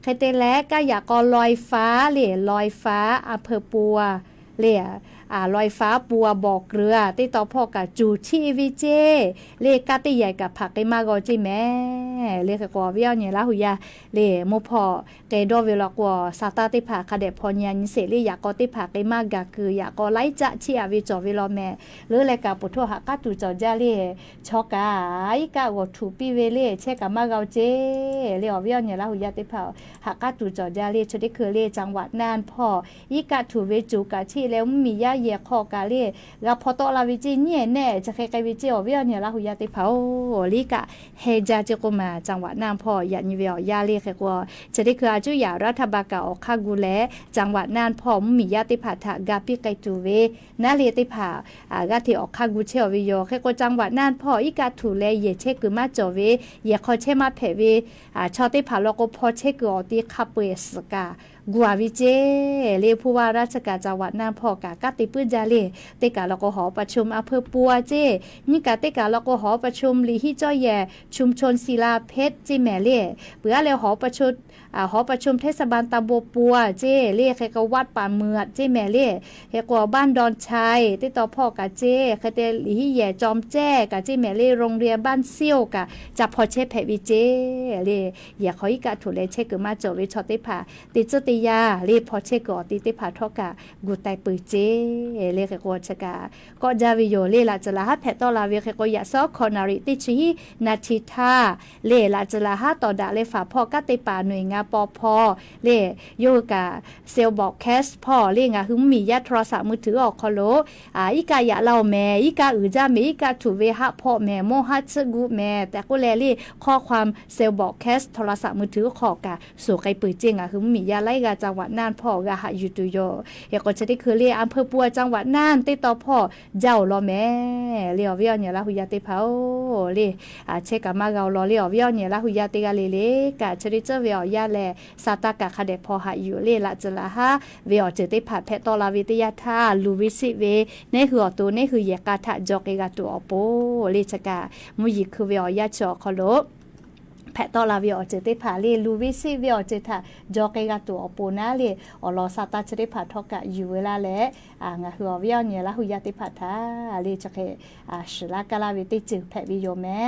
คาเตเลกายากอลอยฟ้าเลลอยฟ้าอำเภอปัวเลลอยฟ้าปัวบอกเรือติต่อพ่อกับจูชีวิเจเลกาติใหญ่กับผักไกมาเกาจิแม่ เรียกกว่าเวียวเนี่ยละหุยาเลโมพอเกดอเวลกว่าซาตาติผาคาเดพอญญานิเสลีอยากก็ติผาเกมากะคืออยากก็ไลจะเชียวิจอวิลอแม่หรือแลกะปุโทหะกะตุจอจาเลชอกาอีกะวทูปีเวเลเชกะมาเกาเจเรียเวียวเนี่ยละหุยาติผาหะกะตุจอจาเลชดิคือเลจังหวัดน่านพ่ออีกะทูเวจูกะที่แล้วมียาเยคอกะเลกะพอตอลาวิจิเนี่ยแน่จะใครๆวิจิเวียวเนี่ยละหุยาติผาลิกะเฮจาเจกุมาจังหวัดน่านพ่อยันเวียวยาเลแค่ว่าจะได้คืออาจุยารัฐบาลกะออกคากุแลจังหวัดน่านพ่อมียาติผาทะกาปิไกตูเวนาเลติผากะที่ออกคากุเชอวิโยแค่ว่าจังหวัดน่านพ่ออีกาถูแลเยเชกุมาจอเวเยคอเชมาเพเวชอติผาโลก็พอเชกุอติคาเปสกากัววิเจเลผู้ว่าราชการจังหวัดน่านพ่อกะกะติปื้นจาเลเตกะแล้วก็หอประชุมอำเภอปัวเจนี่กะเตกะแล้วก็หอประชุมลีฮิจ้อยแย่ชุมชนศิลาเพชรจิแม่เล่เปื้อแล้วหอประชุมเทศบาลตำบลปัวเจเล่ใครก็วัดป่าเมือดเจแม่เล่เฮกว่าบ้านดอนชัยติต่อพ่อกะเจใครเตลีฮิแย่จอมแจ้กะเจแม่เล่โรงเรียนบ้านเซี่ยวกะจับพอเชแผวิเจเล่อย่าขออีกะถูเลเชกมาจวิชอติผาติจุติยาเรียพอเชกอติติผาทอกะกูไตปือเจเรียกกอชกาก็จาวิโยเรียละจลาฮะแพตอลาเวียกอยะซอคอนาริติชีนาทิทาเรียละจลาฮะต่อดาเลฝาพ่อกะติปาหน่วยงาปอพอเรียโยกะเซลบอกแคสพ่อเรียงาหึมมียะโทรศัพท์มือถือออกคอโลอีกายะเล่าแม่อีกาอือจาเมอีกาถูเวหะพ่อแม่โมฮัตซกูแม่แต่ก็แลลี่ข้อความเซลบอกแคสโทรศัพท์มือถือขอกะสู่ไกปือเจงหึมมียะไลกาจังหวัดน่านพ่อกะหะอยู่ตุโยเฮก็จะได้คือเรียอำเภอปัวจังหวัดน่านติต่อพ่อเจ้ารอแม่เรียวเวียวเนี่ยละหุยาติเผาเรีเชกะมาเกาลอเรียวเวียวเนี่ยละหุยาติกะเลกะชริเจเวียวยาแลซาตากะคาเดพอหะอยู่เรียละจละฮะเวียวเจติผัดแพตอลาวิทยาธาลูวิสิเวในหัวตัวในคือเยกาทะจอกเกกาตัวอโปเรชกะมุยิคือเวียวยาจอคอโลแพตอลาวิอเจติผาเลลูวิซิวิอเจตาจอกเกกาตัวอโปนาเลอลอซาตาเจติผาทอกะอยู่เวลาแลงะหัววิอเนี่ยละหุยาติผาทาเลจกเชลากะลาวิติจึแพวิโยแม่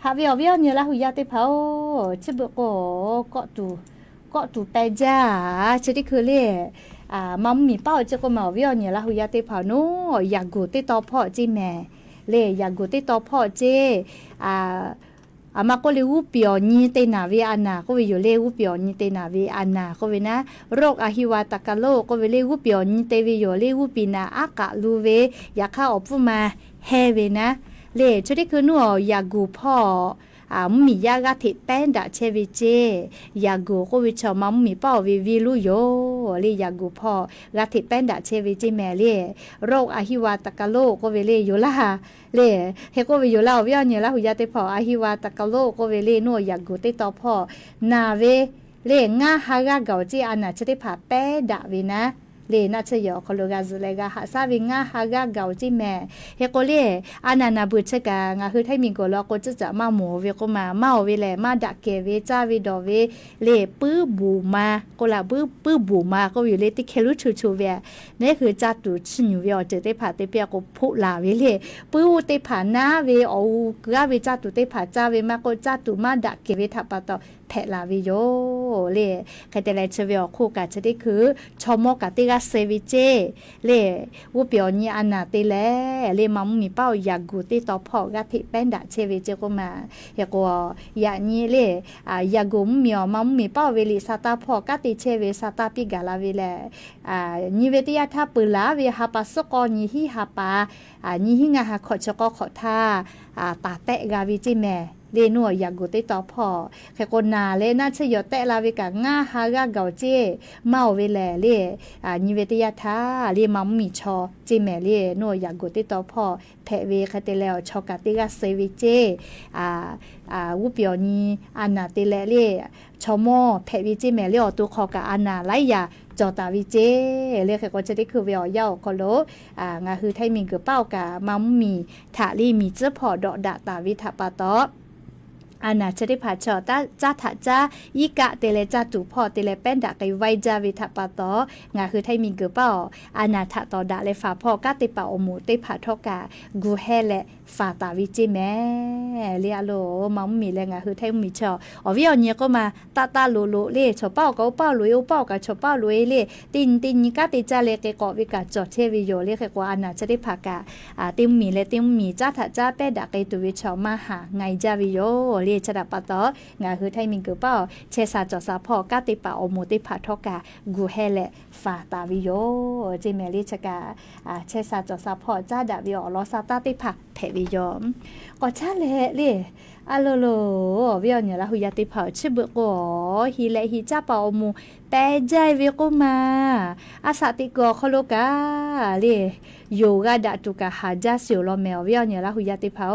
หาวิอเนี่ยละหุยาติผาจิบก็ตูไปจ้าเจติคือเลมัมมีเป้าจะก็มาวิอเนี่ยละหุยาติผาโนอยากกูติต่อพ่อจิแม่เลอยากกูติต่อพ่อเจอามาก็เลยวูเปียวนี่เตนาเวอานาก็เวอยู่เลวูเปียวนี่เตนาเวอานาก็เวนะโรคอหิวาตกะโลก็เวเลวูเปียวนี่เตเวอยู่เลวูปีนาอากะลูเวอยากเข้าออกมาเฮเวนะเลชุดที่คือหนูอยากกูพ่อมียากะทิแป้นดาเชวิเจยากูก็วิชามัมมีเป้าวิลุโยเลยยากูพ่อกะทิแป้นดาเชวิเจแม่เลยโรคอหิวาตกะโลก็เวเลอยู่ละเลยเฮก็วิอยู่ละวิญญาณละหุยาติพ่ออหิวาตกะโลก็เวเลนัวยากูติต่อพ่อนาเวเลงาฮากะเกาจีอันน่ะจะได้ผ่าแป้ดาเวนะเลน่าจะยอคโลกาซเลกาหาซาวิงาฮากะเกาจิแม่เฮโกเลอานานาบุชกางาคือให้มีโกลก็จะมาหมูเวก็มาเวแลมาดักเกเวจ้าวิดอเวเลปื้อบูมาก็ละปื้อบูมาก็อยู่เลติเคลุชูเวนี่คือจัตุชิญเวอเจเตผาเตเปียก็พุลาเวเลปื้อเตผานาเวเอากะเวจัตุเตผาจ้าเวมาก็จัตุมาดักเกเวทัปตอแพลาวิโยเลใครแต่ละเชเวอคู่กันจะได้คือชอมกติกาเซวิเจเลวูเปียวนี่อันนาติเลเลมัมมีเป้าอยากกูติต่อพ่อกะทิแป้นดาเชวิเจก็มาอยากว่าอย่างนี้เลอยากกูมีมัมมีเป้าเวลิซาตาพ่อกะติเชเวซาตาปิกาลาเวเลนี่เวติยาทาปุลาเวหาปัสกอนี่ฮิหาปานี่ฮิงาหาขอชกขอท่าตาเตะกาวิจิแม่เลนัวอยากกูติต่อพ่อแค่คนนาเลน่าเชยอเตะลาเวกะง่าฮากะเกาเจเมาเวแลเลนิเวตยาทาเลมัมมีชอจิแม่เลนัวอยากกูติต่อพ่อแพเวคาเตแล้วชอกะติกาเซวิเจวูเปียวนีอันนาเตเลเลชอมอแพวิจิแม่เลอตัวขอกะอันนาไลยาจอตาวิเจเรียกก็จะได้คือเวียเย่าคอโลงาคือไทมิงเกเป้ากะมัมมีถาลีมีเจ้าพอดอกดาตาวิทาปาตอ อาณาจะได้ผ่าชอตาจ้าถาจ้ายิกะเตเลจ้าตุพ่อเตเลเป็นดักไกไวจาวิทปาตองาคือไทยมิงเกอเป้าอาณาถาต่อดาเลฝาพ่อกะเตปาอมูเตผ่าทอกากูแฮและฝาตาวิจิแม่เลียโลมัมมีแลงาคือไทยมีชออวิอเนี่ยก็มาตาโลโลเลชอเป้าก็เป้าลุยเป้ากับชอเป้าลุยเลตินยิกะเตจาเลเกกอวิกาจอเทวิโยเลกว่าอาณาจะได้ผ่ากาติมมีและติมมีจ้าถาจ้าเป้ดักไกตุวิชอมาหาไงจาวิโยเลชดาปาตองาคือไทยมิงเกอเป้าเชซาจอซาพ่อกะติปาอมูติผาทอกากูแฮและฝาตาวิโยจิเมลิชกาเชซาจอซาพ่อจ้าดาวิโอลอซาตาติผาเทวิโยก็ชาเลลิอะโลโลวิโอเนี่ยละหุยาติผาชิบุโกฮิเลฮิจ้าปาอมูแปใจวิโกมาอาสาติโกคโลกาลิโยกาดาตุกาฮาจาซิโอลอเมลวิโอเนี่ยละหุยาติผา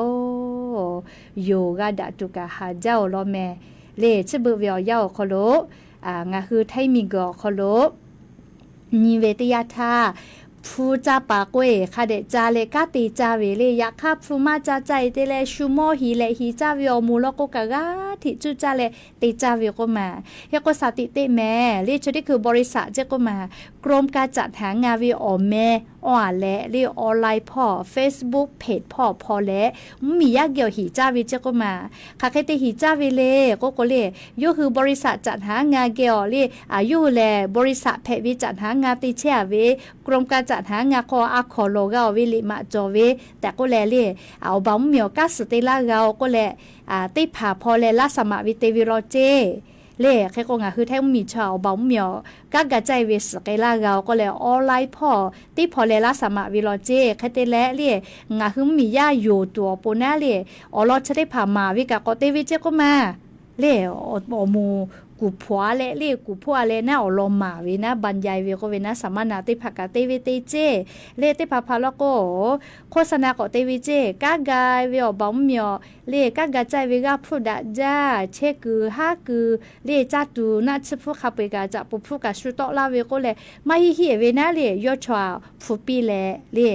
โยกาดาตุกาฮาจาโอลอเมเลชบุวิโอยาคโลงาคือไทยมิโกคโลนิเวติยาทาผู้จาปากเวคาเดจาเลกาติจาเวเลยาคาฟูมาจาใจเตเลชูโมฮีเลฮีจาวิโอมูลโกกากาทิจุจาเลติจาวิโกมาเฮโกสาติเตแมเลชดิคือบริษัทเจโกมากรมการจัดหางานวิโอแม่อ่อนและเรียออนไลน์พ่อ Facebook เพจพ่อพอและมียากเกี่ยวหีจ้าวิเจก็มาค่ะแค่แต่หีจ้าวิเลก็เลยยูคือบริษัทจัดหางานเกี่ยวเรียอายุแลบริษัทเพจวิจัดหางานติเชียเวกรมการจัดหางานคออาคอโลกาวิลิมาจอเวแต่ก็แลเรียเอาบ้าเหมียวกัสติลาเราก็แลติผาพอแลลาสมาวิเตวิโรเจเล่แค่ก็งาคือแท้มีชาวบ้าเหมียวกักกะใจเวสเกลาเราก็เลยออนไลน์พ่อที่พอเลลาสมาวิโรเจแค่เตและเล่งาคือมีย่าอยู่ตัวปนน่าเล่อรอจะได้ผ่ามาวิกะก็เตวิเจก็มาเล่อมูกูผัวเล่กูผัวเล่น่าอลมาวินะบรรยายวิก็วินะสามนาติผักกะเตวิเตเจเล่ติพาพาแล้วก็โฆษณาก็เตวิเจกักกะวิอบ้าเหมียวเล่กักกะใจวิกะพูดจ้าเชกือฮากือเล่จัดดูน่าจะพูดขับไปกะจะพูดกะชุดต่อลาวิก็เลยไม่เหี้ยเวนะเล่ยอดชัวพูดปีเล่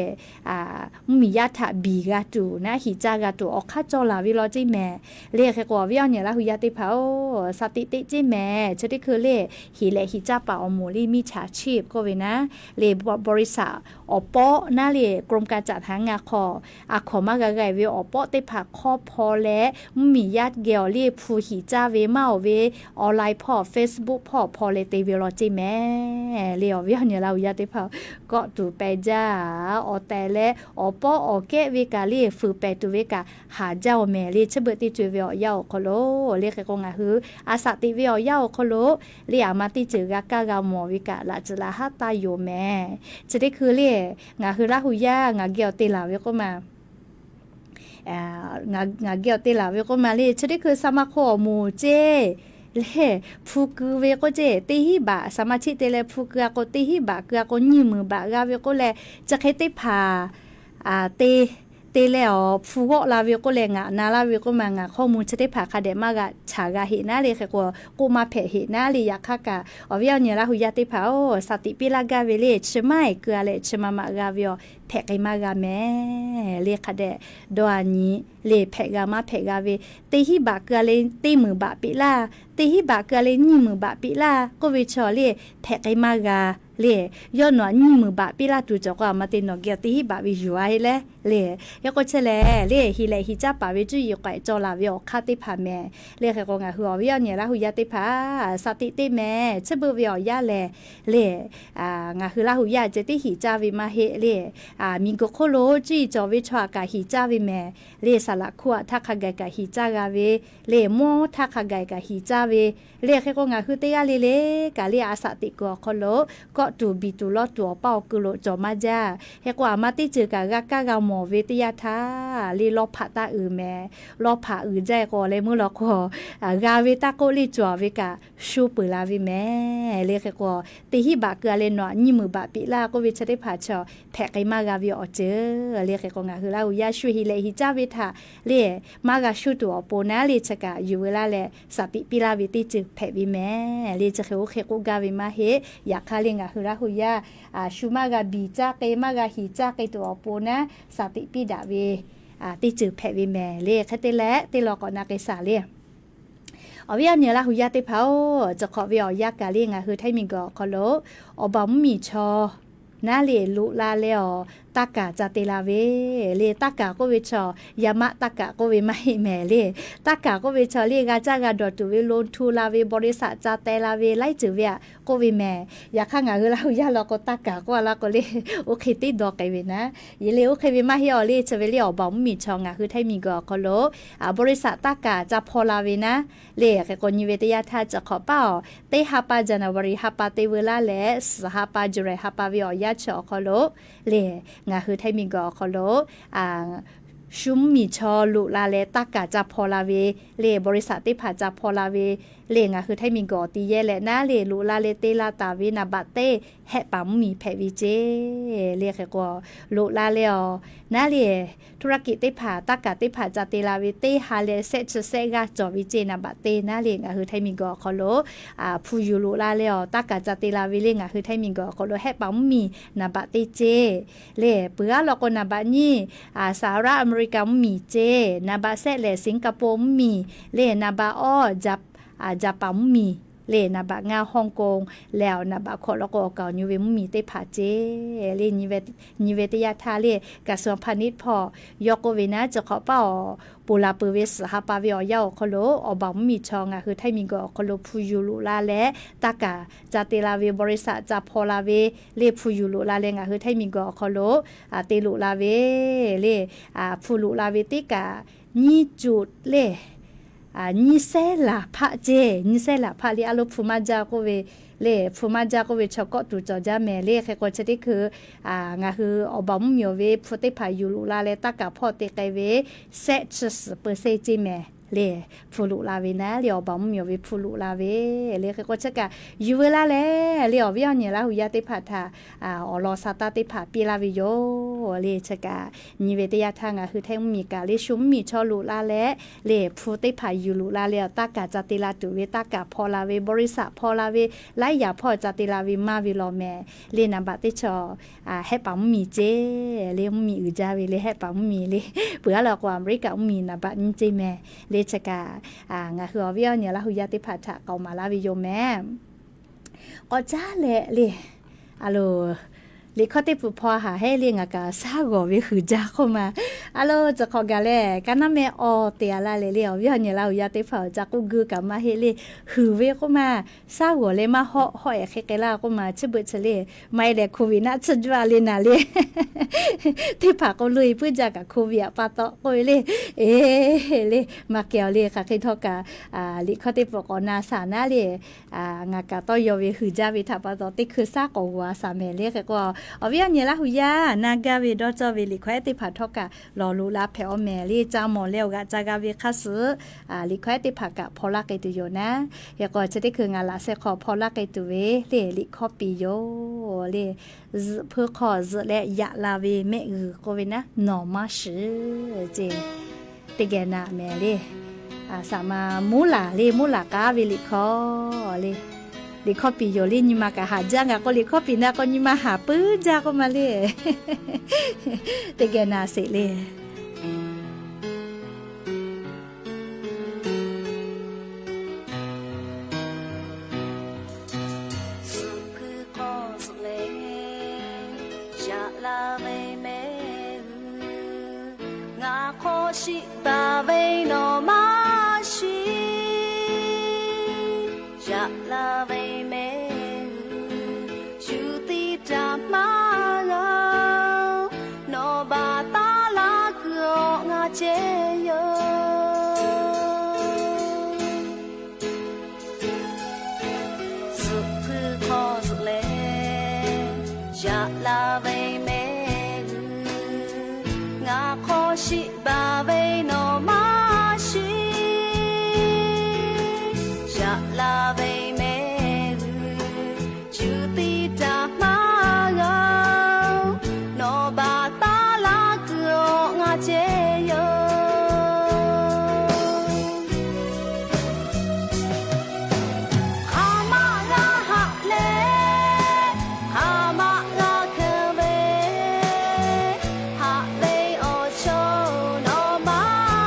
มียาถาบีกะตูนะหิจากะตูออกข้าจอลาวิโรจิแม่เล่แค่กว่าวิอเนี่ยละหุยาติพาสติติจิแม่จะได้คือเล่หิเลหิจ้าป่าอมูลีมีฉาชีพก็เวนะเล่บริษัทอปอน่าเล่กรมการจัดหางานขอมากะไกวิอปอติผักครอบพอและมีญาติเกี่ยวเล่ผู้หิจ้าเวเมาเวออนไลน์พ่อ Facebook พ่อพอเลเตวิโรจิแม่เล่วิอเนี่ยละหุยาติพาก็ตูไปจ้าอแต่และอปอแกเวกาเล่ฝือไปตูเวกาหาเจ้าแม่เล่ชเบติจุเวอยาคโลเล่แค่กงาฮืออาสาติเวอยาคโลเรียมาติจือกากากามอวิกะละจลาฮัตตาโยแม่จะได้คือเรียงาคือละหุยางาเกียวติลาเวก็มางาเกียวติลาเวก็มาเรียจะได้คือสมาคมมูเจเล่ผู้คือเวก็เจตีหิบะสมาชิกเตเลผู้คือก็ตีหิบะคือก็ยิมือบะกาเวก็แลจะให้ติพาเตแล้วผู้ก็ลาวิก็เลยงะนาลาวิก็มางะข้อมูลจะได้ผ่าคาเดมากะฉากะเห็นหน้าเลยค่ะกูมาเพเห็นหน้าเลยอยากค่ะกะอวิเนี่ยละหุยาติผาโอสติปิลากาเวเลชไม่เกลือเลชมามากาวิโอแพกมากาแม่เลค่ะเดดวานี้เลแพกามาแพกาเวตีหิบะเกลือเลตีมือบะปิลาตีหิบะเกลือเลนี่มือบะปิลาก็วิชอเลแพกมากาเล่ย้อนหนอนมือบะปิลาตูจะก็มาตินนอเกียติหิบะวิจัยเลยเล่ยก็เชลเล่ฮิเลฮิจ้าปาวิจุยไกจอลาวิอคาติพาแม่เล่แค่ก็งาหัววิอเนี่ยละหุยาติพาสติติแม่ชะบือวิอยาเล่งาคือละหุยาเจติฮิจ้าวิมาเฮเล่มิงโกโคโลจุยจอวิชวากาฮิจ้าวิแม่เล่สละขัวทักขะไกกะฮิจ้ากาเวเล่โมทักขะไกกะฮิจ้าเวเล่แค่ก็งาคือเตยาเล่กะเล่อาสติโกโคโลก็ตูบีตูลอตัวเป้ากุโลจอมาจ้าเฮกว่ามาติจือกะกะกะหมอเวติยาทาลีลอผาตาแม่ลอผาใจก็เลยมื้อลอก็กาเวตาโกลิจัวเวกะชูปืลาวิแม่เลเฮกว่าติหิบะเกเลนอญิมือบะปิลาก็วิชได้ผาชอแพกไกมากาวิออเจอเลเฮกงาคือลาอุยาชูฮิเลฮิจาเวทาเลมากาชูตัวโปนาเลชกะอยู่เวลาแลสติปิลาวิติจือแพวิแม่เลจะเฮโกกาวิมาเฮอยากคาเลงาคือลาหุยาชูมากาบีจ้าเกมากาฮิจ้าเกตัวโปนะสติปิดาเวติจือแพวิแม่เลคเตและติลอก่อนนาเกสาเล เอาเวียเนี่ยละหุยาติเผาจะขอเวียยากกะเลียงคือไทมิงก็คอโลอบอมมีชอนาเลลุลาเลอตากะจาเตลาเวเลตากะก็เวชอยามะตากะก็เวไม่แม่เลตากะก็เวชเลกาจากาดอตุเวโลนทูลาเวบริษัทจาเตลาเวไลจือเวียก็เวแม่อยากข้างคือละหุยาเราก็ตากะก็ละก็เลโอเคติดอกไกเวนะยเลโอเคเวมาเฮอเลจะเวเลอบอมมีชองคือไทมิงก็คอโลบริษัทตากะจะพอลาเวนะเลกกนิเวตยาทาจะขอเป้าเตฮาปาจานาวริฮาปาเตเวลาและสหปาจุเรฮาปาวิอยาชอคอโลเลงาคือไทมิงก็คอโลชุมมีชอลุลาเลตากะจะพอลาเวเลบริษัทติผาจะพอลาเวเลงาคือไทมิงก็ตีเยและนะเลลุลาเลเตลาตาเวนาบะเตแฮปัมมีแพวิเจเลแค่ก็ลุลาเลอนะเลธุรกิจติผาตากะติผาจะเตลาเวเตฮาเลเซชเซกาจอวิเจนาบะเตนะเลงาคือไทมิงก็คอโลผู้ยูลุลาเลอตากะจะเตลาเวเลงาคือไทมิงก็คอโลแฮปัมมีนาบะเตเจเลเปือลอกนาบะนี่สหรัฐอเมริกามีเจนาบะเซเลสิงคโปร์มีเลนาบะอ้อจับปามีเลนาบะงาฮ่องกงแล้วนาบะขอแล้วก็เก่านิเวมมีเตผาเจเลนิเวตยาทาเลกระทรวงพาณิชย์พอยกเวนะจะขอเป้าปูลาเปเวสหาปาเวอยาคโลอบามีชองคือไทมิงก็คโลพูยูลุลาและตากะจาเตลาเวบริษัทจาพอลาเวเลพูยูลุลาเลงคือไทมิงก็คโลเตลุลาเวเลพูลุลาเวติกะนี่จุดเลนี่เซลาพะเจนี่เซลาพะลีอาลุฟูมาจากเวเลฟูมาจากเวชก็ตุจอจาแม่เลแค่ก็จะได้คืองาคืออบอมมีเวพุติพายุลุลาเลตากะพอเตไกเวเซชจิแม่เลฟูลุลาเวนะเลอบอมมีเวฟูลุลาเวเลแค่ก็จะกะยูเวลาเลเลอวิอเนี่ยละหุยาติพาทาอลอซาตาติพาปีลาวิโยเลชกะนิเวตยาทางคือแท้มีกาเลชุมมีชอลุลาและเลฟูติพายุลุลาเลตากะจติลาตุเวตากะพอลาเวบริษัทพอลาเวไลยาพอจติลาวิมาวิโลแมเลนาบะติชอให้ปัมมีเจเลมีอืจาเวเลให้ปัมมีเลเปือละความริกะมีนาบะนิเจแมเลชกางาคือวิอเนี่ยละหุยาติพาทะเกามาลาวิโยแมก็จ้าเลอะโลลิข้อที่ผู้พอหาให้เลี้ยงกาซาโกวิคือจ้าเข้ามาอะโลจะขอกาแลกันนำแม่อเตียละเลยวิอเนี่ยละหุยาติพาจากกูกือกะมาเฮเลหือเวเข้ามาซาโกเลยมาฮอเกละเข้ามาชึบชะเลไม่แลโควิดนะชจวาเลนะเลที่พาก็เลยเพื่อจากกับโควิดปาตอโกเลเลมาเกียวเลค่ะคิดทอกะลิข้อที่ปกนาสานะเลงากาตอยเวหือจ้าวิทาปาตอติคือซาโกวาสาเมเลก็เอาวิญญาณละหุยานากาเวดอจเวลิควายติผาทอกะรอลูลาเพอแมลี่จามอเลวกะจากาเวคัสลิควายติผากะพอลักไกตุโยนะยก็จะได้คืองานละเซขอพอลักไกตุเวเลลิคอปิโยเลเพื่อขอและยะลาเวเมอือโกเวนะนอมาชือเจติแกนาแมลีสามามูลาเลมูลากาเวลิคอเลลิคอปิโยลินิมากะหาจังก็ลิคอปินะก็นิมาหาปื้อจาก็มาเลเตเกนาเสเลชิบาเวนอมาชิยะลาเวเมชูติตามาลานอบาตาลาเกืองาเจโยสุคือขอสุเลยะลาเวเมงาขอชิบาเวนอมาชิยะลาเวเมจูติตามาลานอบาตาลาเกืองาเจโยมา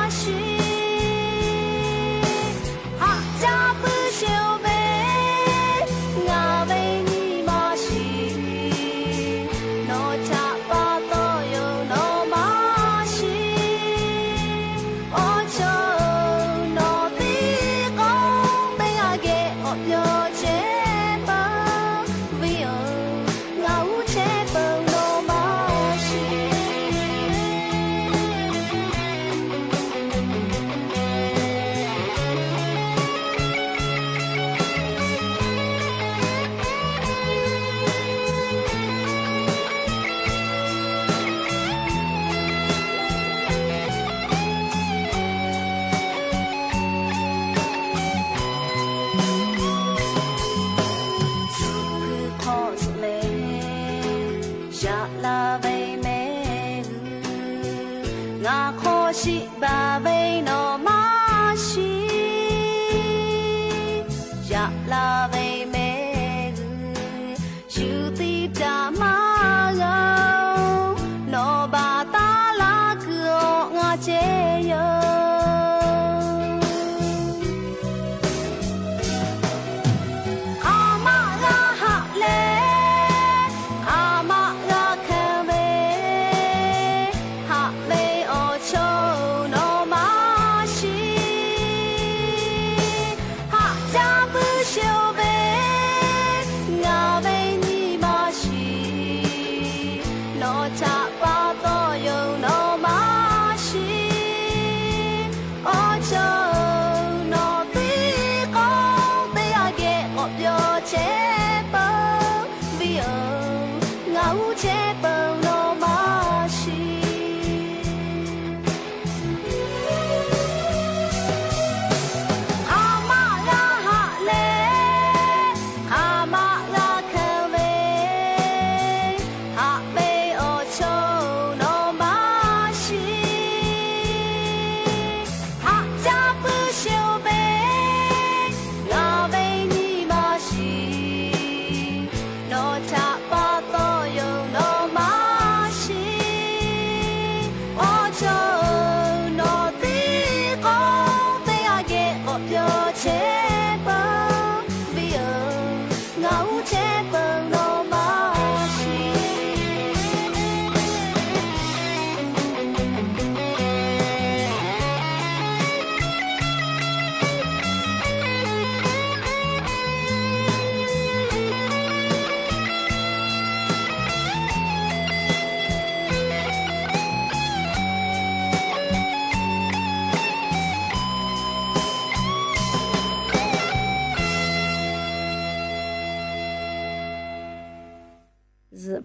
ငါခေါ်ရှိပါဘိန်းတော်မရှိရလာဘိန်းမဲယူတိတာမရောနောဘာတာလာကောငါချေယော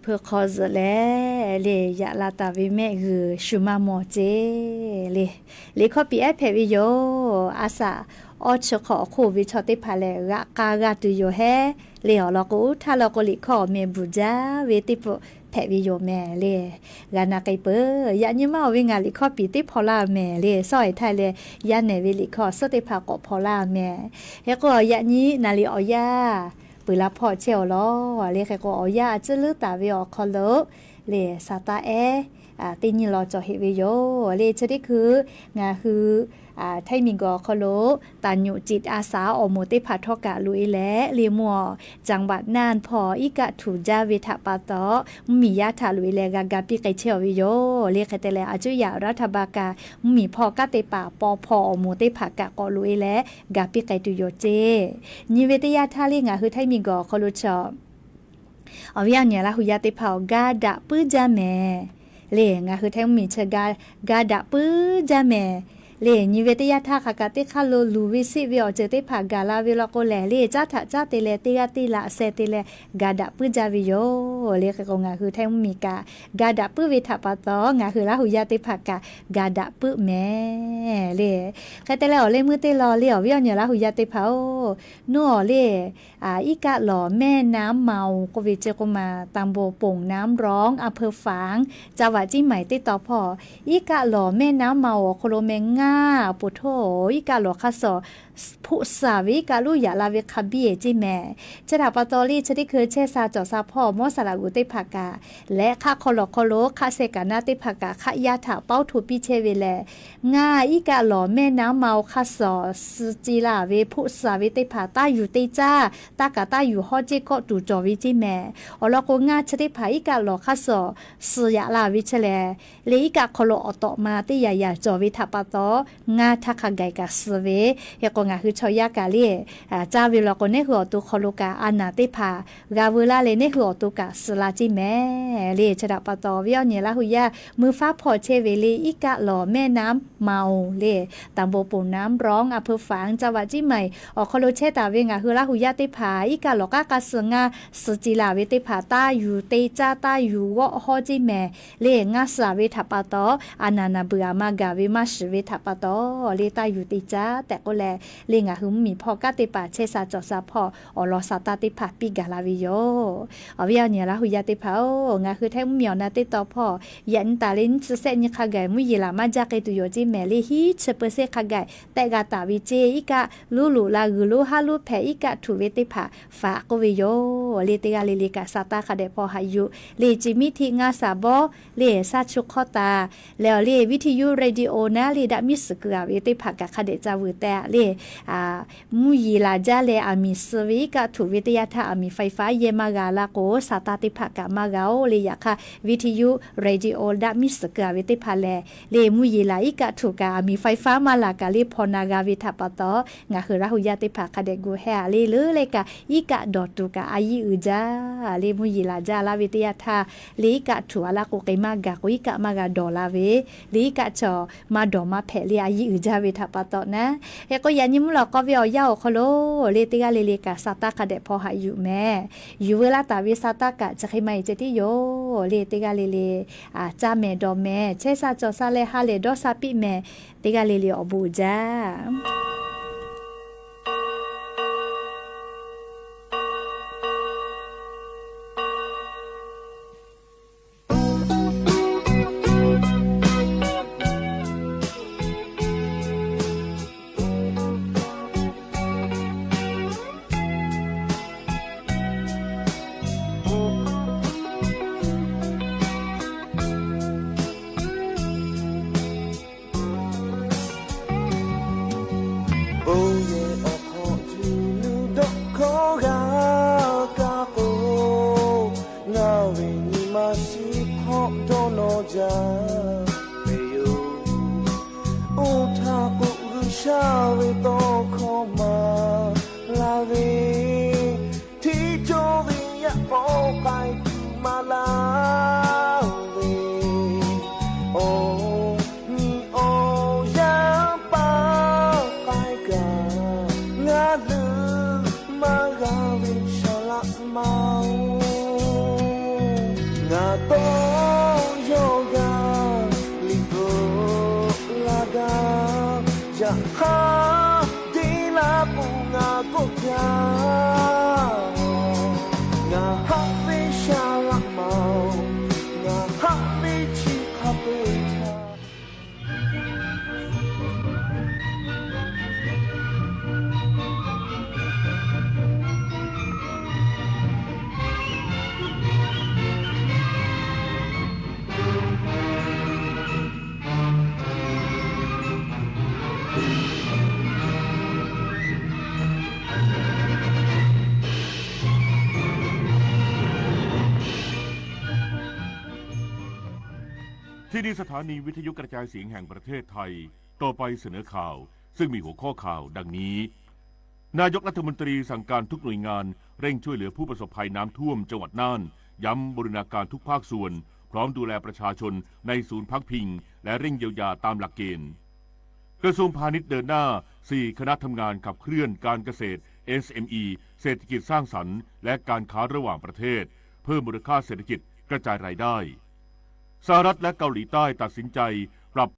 เพื่อคอจะแล้วเลยอยากลาตาวิแม่คือชูมาโมเจเลยข้อปีแอเพวิโยอาสาออชขอโควิดชอติพาเลกากาตุโยแฮเลยเราก็ถ้าเราก็ลิขอเมบุจาเวติปแพวิโยแม่เลยกานาไกเปยานิมาวิงาลิขอปีติพอลาแม่เลยซอยไทยเลยยาเนวิลิขอสติภากพอลาแม่แล้วก็ยานี้นาลิออยาปืนละพอเชียวล้อเรียกก็เอายาจะลือตาวิออคอลเลซาตาตีนี่เราจะเฮวิโยเลจะได้คืองาคือไทยมีกอคอลตันอยู่จิตอาสาอโมเตพาทอกะลุยและเลียมัวจังหวัดน่านพออีกะถูจาวิทะปาตอมียาทาลุยและกากาปิไกเชียววิโยเรียกแต่ละอาจุยารัฐบากามีพอกะเตปาปอพออโมเตพากะกอลุยและกาปิไกตุโยเจนิเวตยาทาเลียงาคือไทยมีกอคอลชอเอาอย่างเนี่ยละหุยาเตพากาดะปื้อจาแม่เลงาคือไทยมีเชกาดะปื้อจาแม่เลนิเวตยาทาคากาติคาโลลูวิสิวิอเจติผากาลาวิลโกแลเลจ้าถะจ้าเตเลติกาติละเซติเลกาดะปื้อจาวิโยเลกกงาคือไทยมีกาดะปื้อวิทะปะตองาคือละหุยาติผากากาดะปื้อแม่เลกะเตเลอเลมือเตลอเลวิอเนี่ยละหุยาติผานัวเลอีกะหล่อแม่น้ำเมาโควิเจโกมาตำบลโป่งน้ำร้องอำเภอฝางจังหวัดจิไหมติต่อพออีกะหล่อแม่น้ำเมาโคโลเมงปุโธอีกาหลอคาสอผู้สาวิกาลุยาลาเวคาบีจิแม่จะถาปตอรี่จะได้คือเชซาจอซาพ่อมอสลากุติภากาและค่าคอลอคอโลค่าเซกานาติภากาค่ายาถาเป้าถูปีเชเวแลง่าอีกาหลอแม่น้ำเมาคาสอสจิลาเวผู้สาวิติภาตาอยู่ติจ้าตากาตาอยู่ฮอจิก็ตูจอวิจิแม่อลโกง่าจะได้ภาอีกาหลอคาสอสยาลาวิเชแลเลอีกาคอลอตอมาติยายาจอวิทาปตองาทักไกกาสเวยกงาคือชอยากาเลีจาวิลโกเนหัวตุคอโลกาอานาติภากาเวลาเลเนหัวตุกาสลาจิแม่เลชดาปตอวิอเนละหุยามือฟ้าพอเชเวลีอีกะหล่อแม่น้ำเมาเลตำบลปุ่นน้ำร้องอำเภอฝางจังหวัดจิไหมอคอโลเชตาเวงาคือละหุยาติภาอีกะหลอกากาสงาสจิลาเวติภาตาอยู่เตจาตาอยู่วอฮอจิแม่เลงาสาเวทปตออานานาเบือมากาเวมาชเวทป ปะตอเลตาอยู่ติจ้าแต่ก็แลเลงะหึมมีพอกาติปาเชซาจอซาพออลอซาตาติปาปิกาลาวิโยอวิยาเนี่ยละหุยาติพางะคือแท้เมียวนาติตอพอยันตาลินเซนิคาไกมุยลามาจากตุโยจิเมลีฮีเชเปเซคาไกแต่กาตาวิเจอิกะลูลูลากุลูฮาลูแพอิกะทุเวติพาฟาโกวิโยเลติกาเลกาซาตาคาเดพอหายุเลจิมิทิงาซาบอเลซาชุคอตาแล้วเลวิทยุเรดิโอนะเลดามิสเกาเวติพากะคาเดจาวแต่เลมุยลาจาเลอามิสวิกะทุวิทยาทาอามิไฟฟ้าเยมากาลาโกซาตาติพากะมาเกาเลยาค่ะวิทยุเรดิโอดามิสเกาเวติพาเลมุยลาอิกะทุกะมีไฟฟ้ามาลากาลิพอนากาวิทัปตองะคือราหุยาติภาคาเดกูเฮาเลกะอิกะดอตุกะอายิอุจาเลมุยลาจาลาวิทยาทาลีกะถัวลาโกเกมากะกุอิกะมากะดอลาเวลีกะจอมาดอมาแผลีอายิอุจาวิทัปตนะเฮก็ยันยิมลอก็เวียวยาวคโลเลติกะเลกะซาตาคาเดพอหาอยู่แม่อยู่เวลาตาวิซาตากะจะใครไม่เจติโยเลติกะเลจาเมดอแม่เชซาจอซาเลฮาเลดอซาปิแม่ติกะเลอบูจาที่นี่สถานีวิทยุกระจายเสียงแห่งประเทศไทยต่อไปเสนอข่าวซึ่งมีหัวข้อข่าวดังนี้นายกรัฐมนตรีสั่งการทุกหน่วยงานเร่งช่วยเหลือผู้ประสบภัยน้ำท่วมจังหวัดน่านย้ำบูรณาการทุกภาคส่วนพร้อมดูแลประชาชนในศูนย์พักพิงและเร่งเยียวยาตามหลักเกณฑ์กระทรวงพาณิชย์เดินหน้า4คณะทำงานขับเคลื่อนการเกษตร SME เศรษฐกิจสร้างสรรค์และการค้าระหว่างประเทศเพิ่มมูลค่าเศรษฐกิจกระจายรายได้สหรัฐและเกาหลีใต้ตัดสินใจ